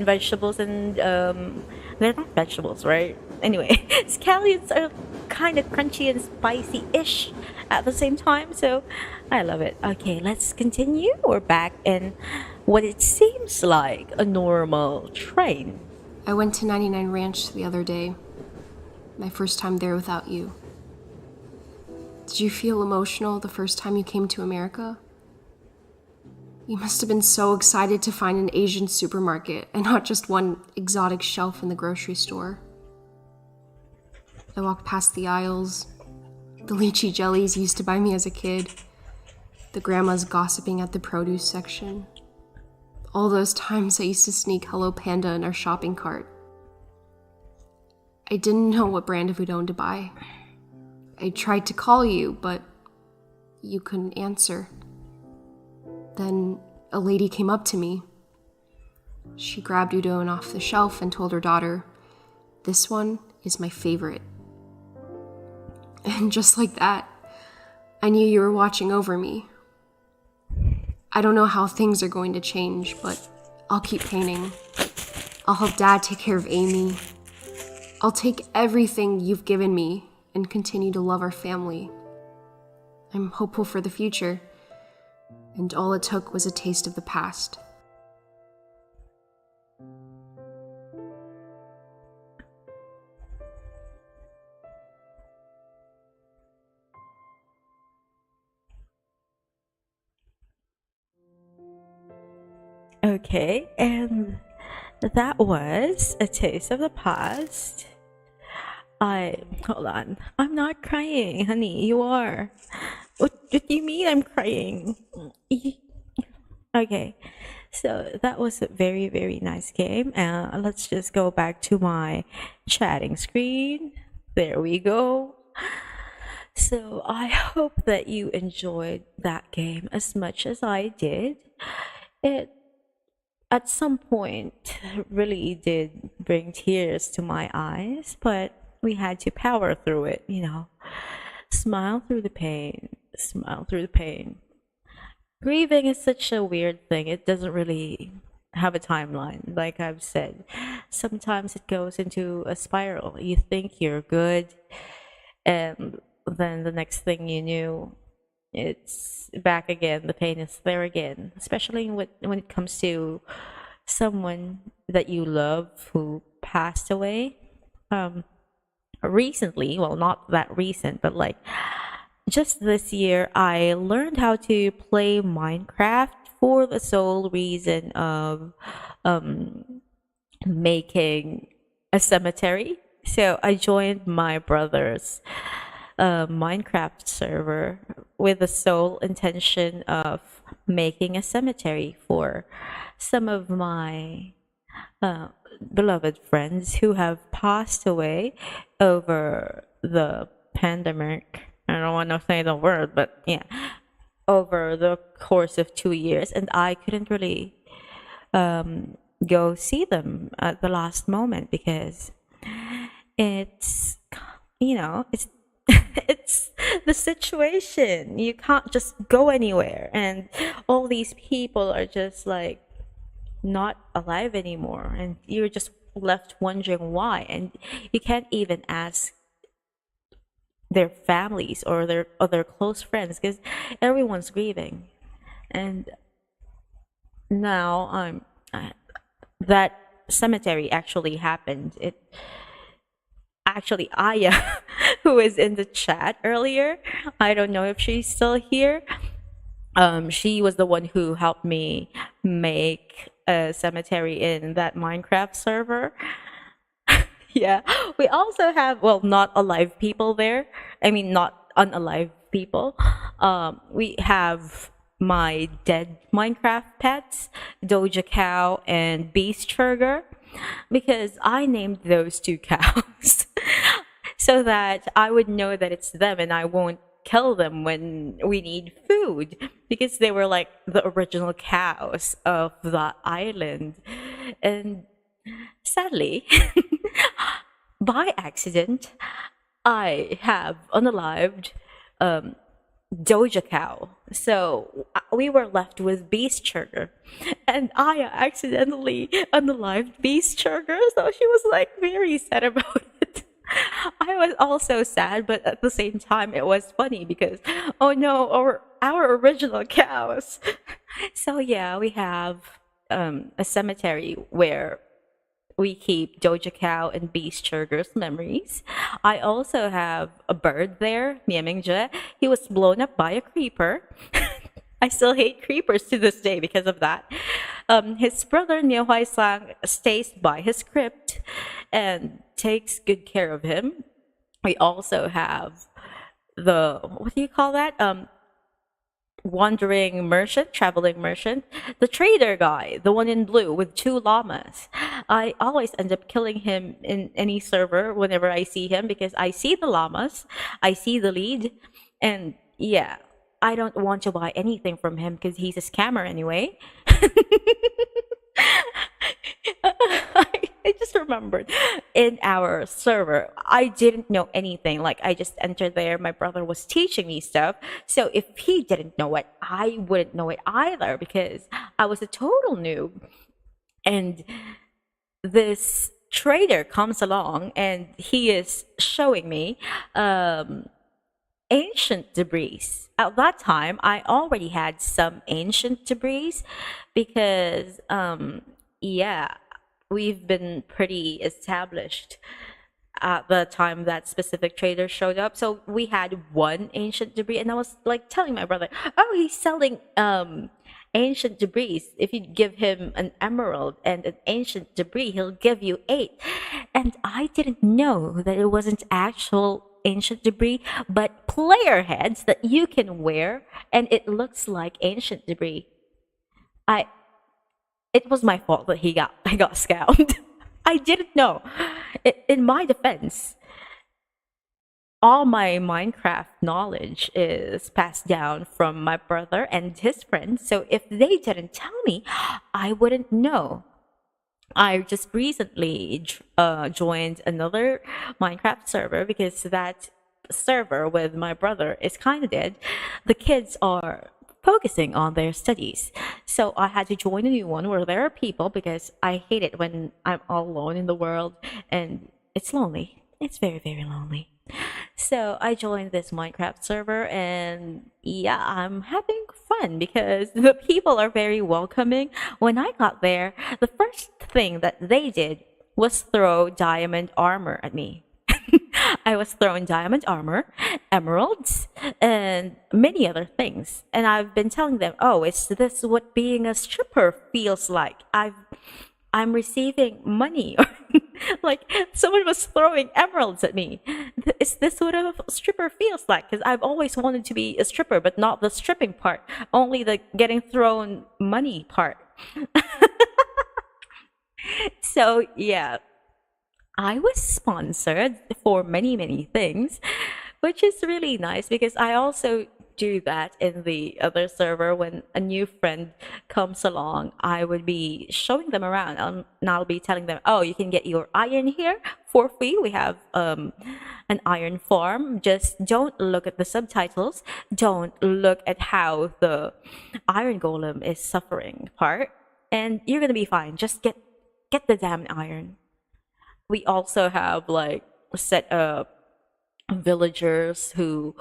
vegetables, and they're not vegetables, right? Anyway, scallions are kind of crunchy and spicy-ish at the same time, so I love it. Okay, let's continue. We're back in what it seems like a normal train. I went to 99 Ranch the other day. My first time there without you. Did you feel emotional the first time you came to America? You must have been so excited to find an Asian supermarket and not just one exotic shelf in the grocery store. I walked past the aisles, the lychee jellies you used to buy me as a kid, the grandmas gossiping at the produce section. All those times I used to sneak Hello Panda in our shopping cart. I didn't know what brand of udon to buy. I tried to call you, but you couldn't answer. Then a lady came up to me. She grabbed udon off the shelf and told her daughter, "This one is my favorite." And just like that, I knew you were watching over me. I don't know how things are going to change, but I'll keep painting. I'll help Dad take care of Amy. I'll take everything you've given me and continue to love our family. I'm hopeful for the future, and all it took was a taste of the past. Okay, and that was A Taste of the Past. Hold on. I'm not crying, honey. You are. What do you mean I'm crying? Okay, so that was a very, very nice game. Let's just go back to my chatting screen. There we go. So I hope that you enjoyed that game as much as I did. It at some point really did bring tears to my eyes, but we had to power through it, you know. Smile through the pain, smile through the pain. Grieving is such a weird thing. It doesn't really have a timeline, like I've said. Sometimes it goes into a spiral. You think you're good, and then the next thing you knew, it's back again. The pain is there again, especially when it comes to someone that you love who passed away. Recently, well, not that recent, but like just this year, I learned how to play Minecraft for the sole reason of making a cemetery. So I joined my brother's Minecraft server with the sole intention of making a cemetery for some of my beloved friends who have passed away over the pandemic. I don't want to say the word, but yeah, over the course of 2 years, and I couldn't really go see them at the last moment because it's it's it's the situation. You can't just go anywhere, and all these people are just like not alive anymore, and you're just left wondering why, and you can't even ask their families or their other close friends because everyone's grieving. And now that cemetery actually happened. It actually Aya, who was in the chat earlier, I don't know if she's still here. She was the one who helped me make a cemetery in that Minecraft server. Yeah, we also have, well, not alive people there. I mean, not unalive people. We have my dead Minecraft pets, Doja Cow and Beast Sugar, because I named those two cows so that I would know that it's them and I won't kill them when we need food, because they were like the original cows of the island. And sadly, by accident, I have unalived Doja Cow. So we were left with Beast Sugar. And I accidentally unalived Beast Sugar. So she was like very sad about it. I was also sad, but at the same time, it was funny because, oh no, our original cows. So yeah, we have a cemetery where we keep Doja Cow and Beast Sugar's memories. I also have a bird there, Miemingje. He was blown up by a creeper. I still hate creepers to this day because of that. His brother Niu Sang stays by his crypt and takes good care of him. We also have the, what do you call that? Wandering merchant, traveling merchant, the trader guy, the one in blue with two llamas. I always end up killing him in any server whenever I see him because I see the llamas, I see the lead, and yeah, I don't want to buy anything from him because he's a scammer anyway. I just remembered in our server, I didn't know anything. Like, I just entered there. My brother was teaching me stuff. So if he didn't know it, I wouldn't know it either because I was a total noob. And this trader comes along and he is showing me ancient debris. At that time, I already had some ancient debris because, yeah, we've been pretty established at the time that specific trader showed up. So we had one ancient debris, and I was like telling my brother, "Oh, he's selling ancient debris. If you give him an emerald and an ancient debris, he'll give you 8." And I didn't know that it wasn't actual ancient debris, but player heads that you can wear, and it looks like ancient debris. I It was my fault that I got scammed. I didn't know. In my defense, all my Minecraft knowledge is passed down from my brother and his friends. So if they didn't tell me, I wouldn't know. I just recently joined another Minecraft server because that server with my brother is kind of dead. The kids are focusing on their studies. So I had to join a new one where there are people because I hate it when I'm all alone in the world and it's lonely. It's very, very lonely. So I joined this Minecraft server and yeah, I'm having fun because the people are very welcoming. When I got there, the first thing that they did was throw diamond armor at me. I was thrown diamond armor, emeralds, and many other things. And I've been telling them, "Oh, is this what being a stripper feels like? I'm receiving money." Like someone was throwing emeralds at me. Is this what a stripper feels like? Because I've always wanted to be a stripper, but not the stripping part, only the getting thrown money part. So yeah, I was sponsored for many, many things, which is really nice because I also do that in the other server. When a new friend comes along, I would be showing them around and I'll be telling them, "Oh, you can get your iron here for free. We have an iron farm. Just don't look at the subtitles. Don't look at how the iron golem is suffering part, and you're gonna be fine. Just get the damn iron." We also have like set up villagers who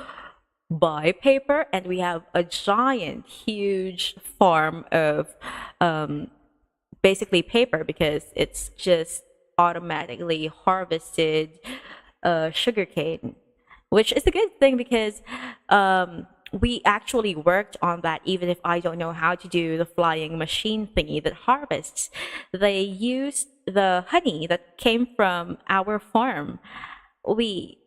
buy paper, and we have a giant huge farm of um, basically paper because it's just automatically harvested sugarcane, which is a good thing because we actually worked on that. Even if I don't know how to do the flying machine thingy that harvests, they used the honey that came from our farm. We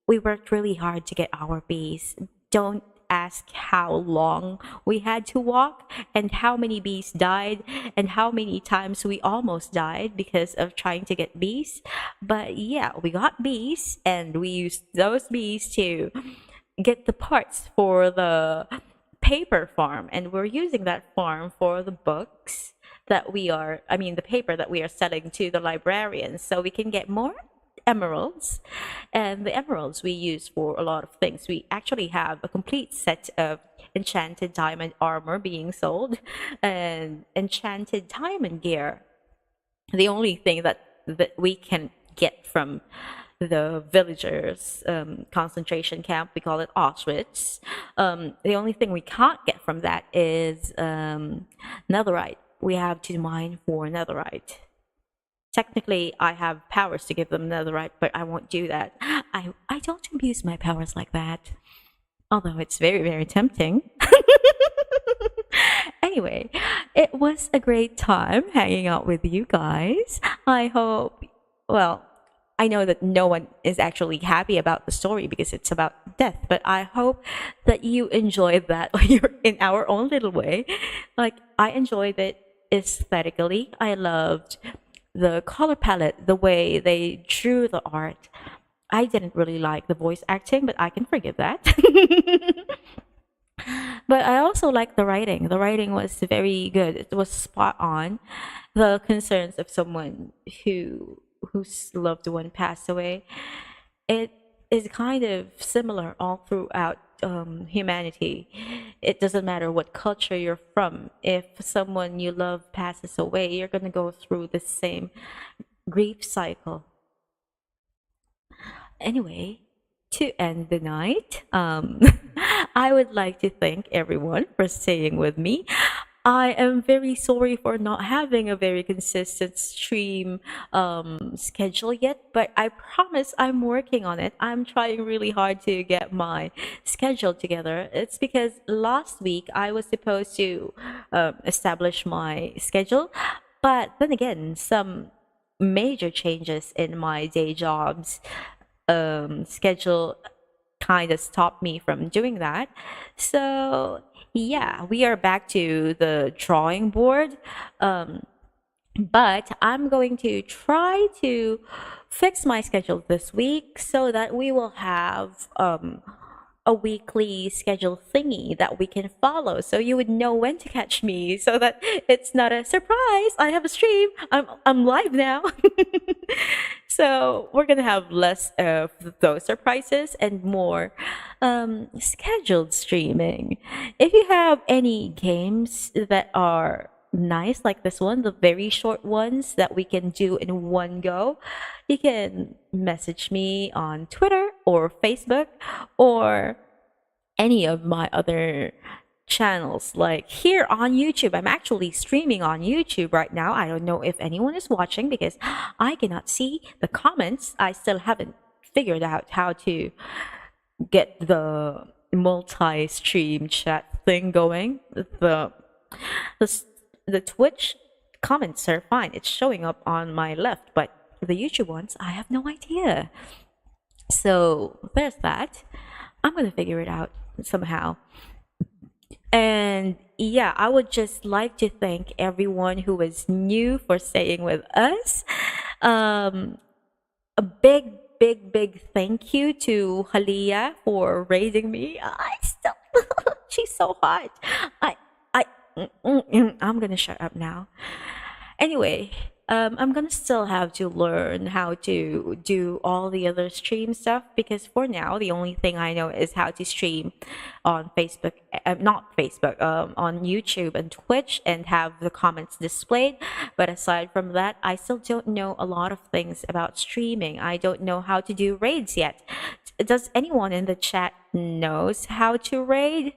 we worked really hard to get our bees. Don't ask how long we had to walk and how many bees died and how many times we almost died because of trying to get bees. But yeah, we got bees and we used those bees to get the parts for the paper farm, and we're using that farm for the books that the paper that we are selling to the librarians so we can get more emeralds. And the emeralds we use for a lot of things. We actually have a complete set of enchanted diamond armor being sold and enchanted diamond gear. The only thing that we can get from the villagers concentration camp, we call it Auschwitz. The only thing we can't get from that is netherite. We have to mine for netherite. Technically, I have powers to give them netherite, but I won't do that. I don't abuse my powers like that, although it's very, very tempting. Anyway, it was a great time hanging out with you guys. I hope, well, I know that no one is actually happy about the story because it's about death, but I hope that you enjoyed that in our own little way. Like, I enjoyed it aesthetically. I loved the color palette, the way they drew the art. I didn't really like the voice acting, but I can forgive that. But I also like the writing. The writing was very good. It was spot on. The concerns of someone whose loved one passed away. It is kind of similar all throughout humanity. It doesn't matter what culture you're from. If someone you love passes away, you're gonna go through the same grief cycle. Anyway, to end the night, I would like to thank everyone for staying with me. I am very sorry for not having a very consistent stream schedule yet, but I promise I'm working on it. I'm trying really hard to get my schedule together. It's because last week I was supposed to establish my schedule, but then again, some major changes in my day jobs schedule kind of stopped me from doing that. So, yeah, we are back to the drawing board. But I'm going to try to fix my schedule this week so that we will have a weekly schedule thingy that we can follow so you would know when to catch me so that it's not a surprise. I have a stream. I'm live now. So we're gonna have less of those surprises and more scheduled streaming. If you have any games that are nice like this one, the very short ones that we can do in one go, you can message me on Twitter or Facebook or any of my other channels. Like here on YouTube, I'm actually streaming on YouTube right now. I don't know if anyone is watching because I cannot see the comments. I still haven't figured out how to get the multi-stream chat thing going. The the Twitch comments are fine. It's showing up on my left, but the YouTube ones, I have no idea. So there's that. I'm gonna figure it out somehow. And yeah, I would just like to thank everyone who was new for staying with us. A big thank you to Halia for raising me. I still, she's so hot. I, I'm gonna shut up now. Anyway, I'm gonna still have to learn how to do all the other stream stuff because for now, the only thing I know is how to stream on Facebook, not Facebook, on YouTube and Twitch and have the comments displayed. But aside from that, I still don't know a lot of things about streaming. I don't know how to do raids yet. Does anyone in the chat knows how to raid?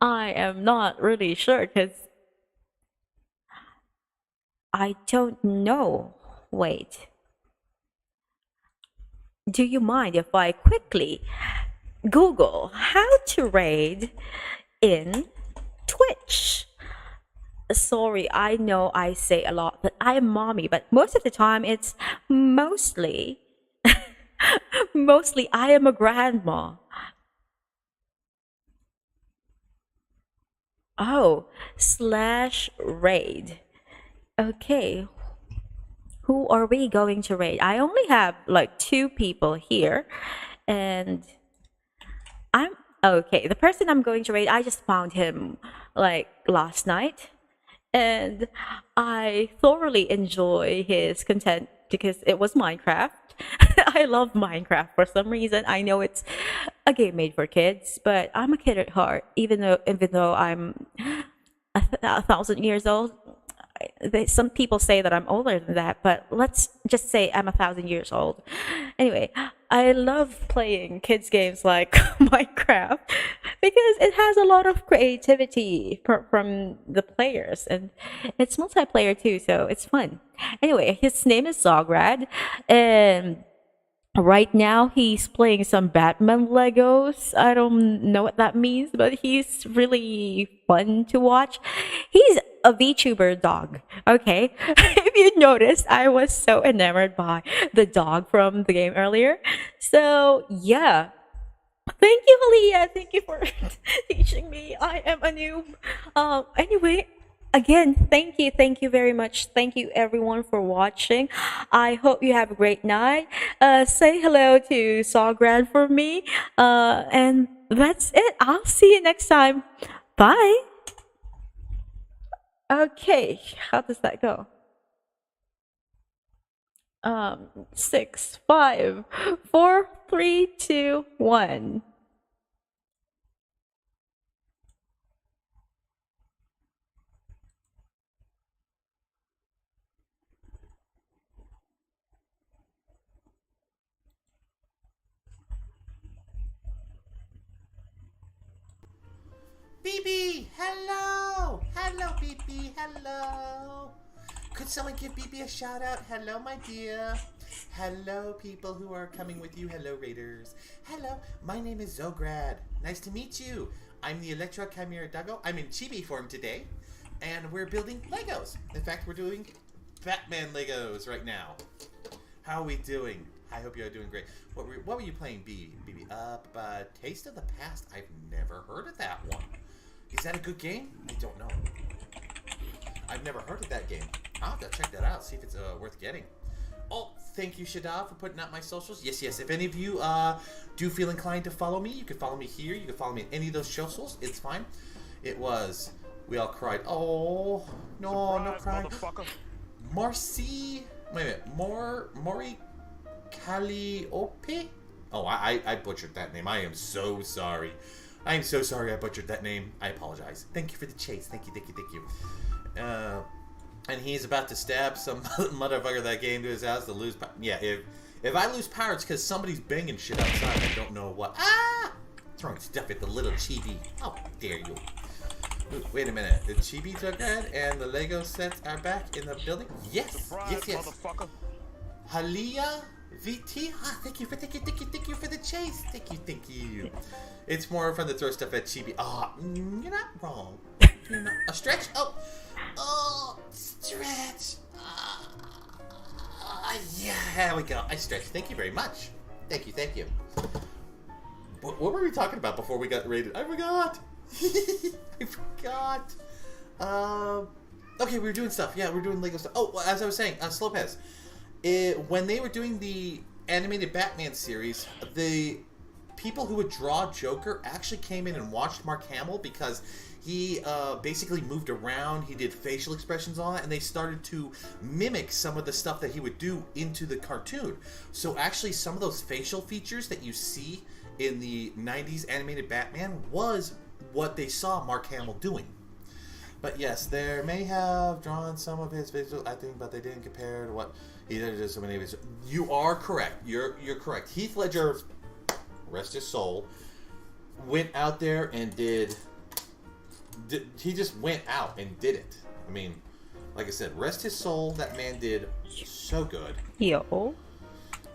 I am not really sure because I don't know. Wait. Do you mind if I quickly Google how to raid in Twitch? Sorry, I know I say a lot that I am mommy, but most of the time it's mostly mostly I am a grandma. Oh, slash raid. Okay, who are we going to raid? I only have like two people here, and I'm okay. The person I'm going to raid, I just found him like last night, and I thoroughly enjoy his content because it was Minecraft. I love Minecraft for some reason. I know it's a game made for kids, but I'm a kid at heart. Even though I'm a thousand years old, some people say that I'm older than that, but let's just say I'm 1,000 years old. Anyway, I love playing kids games like Minecraft because it has a lot of creativity from the players, and it's multiplayer too, so it's fun. Anyway, his name is Zograd, and right now he's playing some Batman Legos. I don't know what that means, but he's really fun to watch. He's a VTuber dog. Okay. If you noticed, I was so enamored by the dog from the game earlier. So yeah. Thank you, Halia. Thank you for teaching me. I am a noob. Anyway, again, thank you very much. Thank you everyone for watching. I hope you have a great night. Say hello to Sawgrad for me. And that's it. I'll see you next time. Bye. Okay, how does that go? 6, 5, 4, 3, 2, 1. Bibi, hello! Hello, Bibi, hello! Could someone give Bibi a shout out? Hello, my dear. Hello, people who are coming with you. Hello, Raiders. Hello, my name is Zograd. Nice to meet you. I'm the Electro Chimera Duggo. I'm in chibi form today, and we're building Legos. In fact, we're doing Batman Legos right now. How are we doing? I hope you are doing great. What were you playing, Bibi? Taste of the Past. I've never heard of that one. Is that a good game? I don't know. I've never heard of that game. I'll have to check that out, see if it's worth getting. Oh, thank you, Shadab, for putting out my socials. Yes, if any of you do feel inclined to follow me, you can follow me here. You can follow me in any of those socials. It's fine. It was... We all cried. Oh, no, no crying. Marcy... Wait a minute. Mori Calliope? Oh, I butchered that name. I am so sorry. I am so sorry I butchered that name. I apologize. Thank you for the chase. Thank you. And he's about to stab some motherfucker that came to his house to lose power. Yeah, if I lose power, it's because somebody's banging shit outside. I don't know what. Ah! Throwing stuff at the little chibi. How dare you? Ooh, wait a minute. The chibi Jughead and the Lego sets are back in the building? Yes. Halia VT? Ah, thank you for the chase. Thank you. It's more fun to throw stuff at chibi. Ah, you're not wrong. You're not. A stretch? Oh, stretch. Yeah, there we go. I stretched. Thank you very much. Thank you. What were we talking about before we got raided? I forgot. I forgot. Okay, we were doing stuff. Yeah, we were doing Lego stuff. Oh, well, as I was saying, Slopez. When they were doing the animated Batman series, the people who would draw Joker actually came in and watched Mark Hamill because he basically moved around. He did facial expressions on it, and they started to mimic some of the stuff that he would do into the cartoon. So actually, some of those facial features that you see in the 90s animated Batman was what they saw Mark Hamill doing. But yes, they may have drawn some of his visual acting, but they didn't compare to what he did. So many of his. You are correct. You're correct. Heath Ledger, rest his soul, went out there and did. He just went out and did it. I mean, like I said, rest his soul. That man did so good. Yo.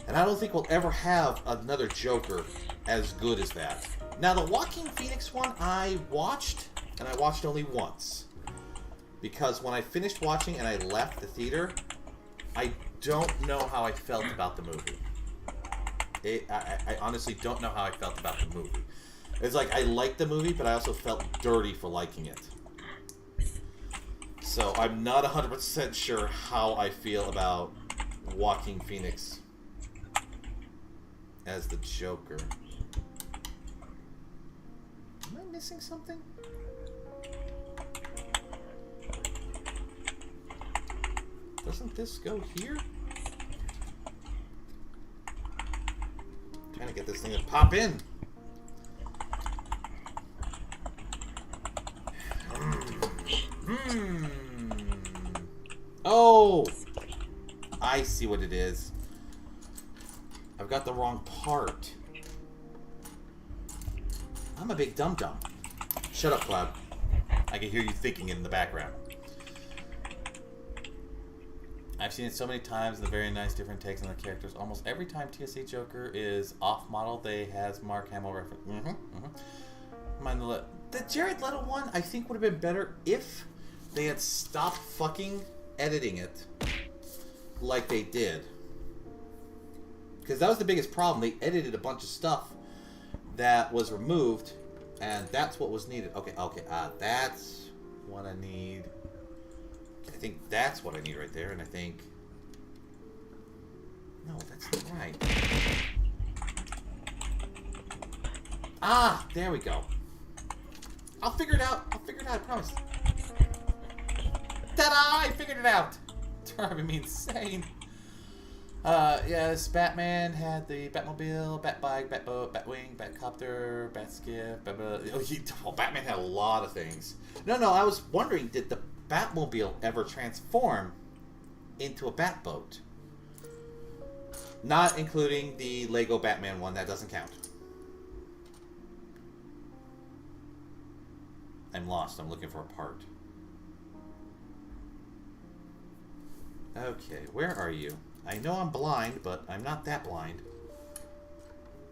And I don't think we'll ever have another Joker as good as that. Now, the Joaquin Phoenix one, I watched, and I watched only once. Because when I finished watching and I left the theater, I don't know how I felt about the movie. I honestly don't know how I felt about the movie. It's like I liked the movie, but I also felt dirty for liking it. So I'm not 100% sure how I feel about Joaquin Phoenix as the Joker. Am I missing something? Doesn't this go here? I'm trying to get this thing to pop in. Oh! I see what it is. I've got the wrong part. I'm a big dum-dum. Shut up, Cloud. I can hear you thinking in the background. I've seen it so many times, the very nice different takes on the characters. Almost every time TSA Joker is off-model, they has Mark Hamill reference. The Jared Leto one, I think, would have been better if they had stopped fucking editing it like they did. Because that was the biggest problem. They edited a bunch of stuff that was removed, and that's what was needed. Okay, that's what I need. I think that's what I need right there, and I think... No, that's not right. Ah, there we go. I'll figure it out. I promise. Ta-da! I figured it out. Driving me insane. Yes, Batman had the Batmobile, Batbike, Batboat, Batwing, Batcopter, Batskiff, Batman had a lot of things. No, I was wondering, did the Batmobile ever transform into a Batboat? Not including the Lego Batman one, that doesn't count. I'm lost, I'm looking for a part. Okay, where are you? I know I'm blind, but I'm not that blind.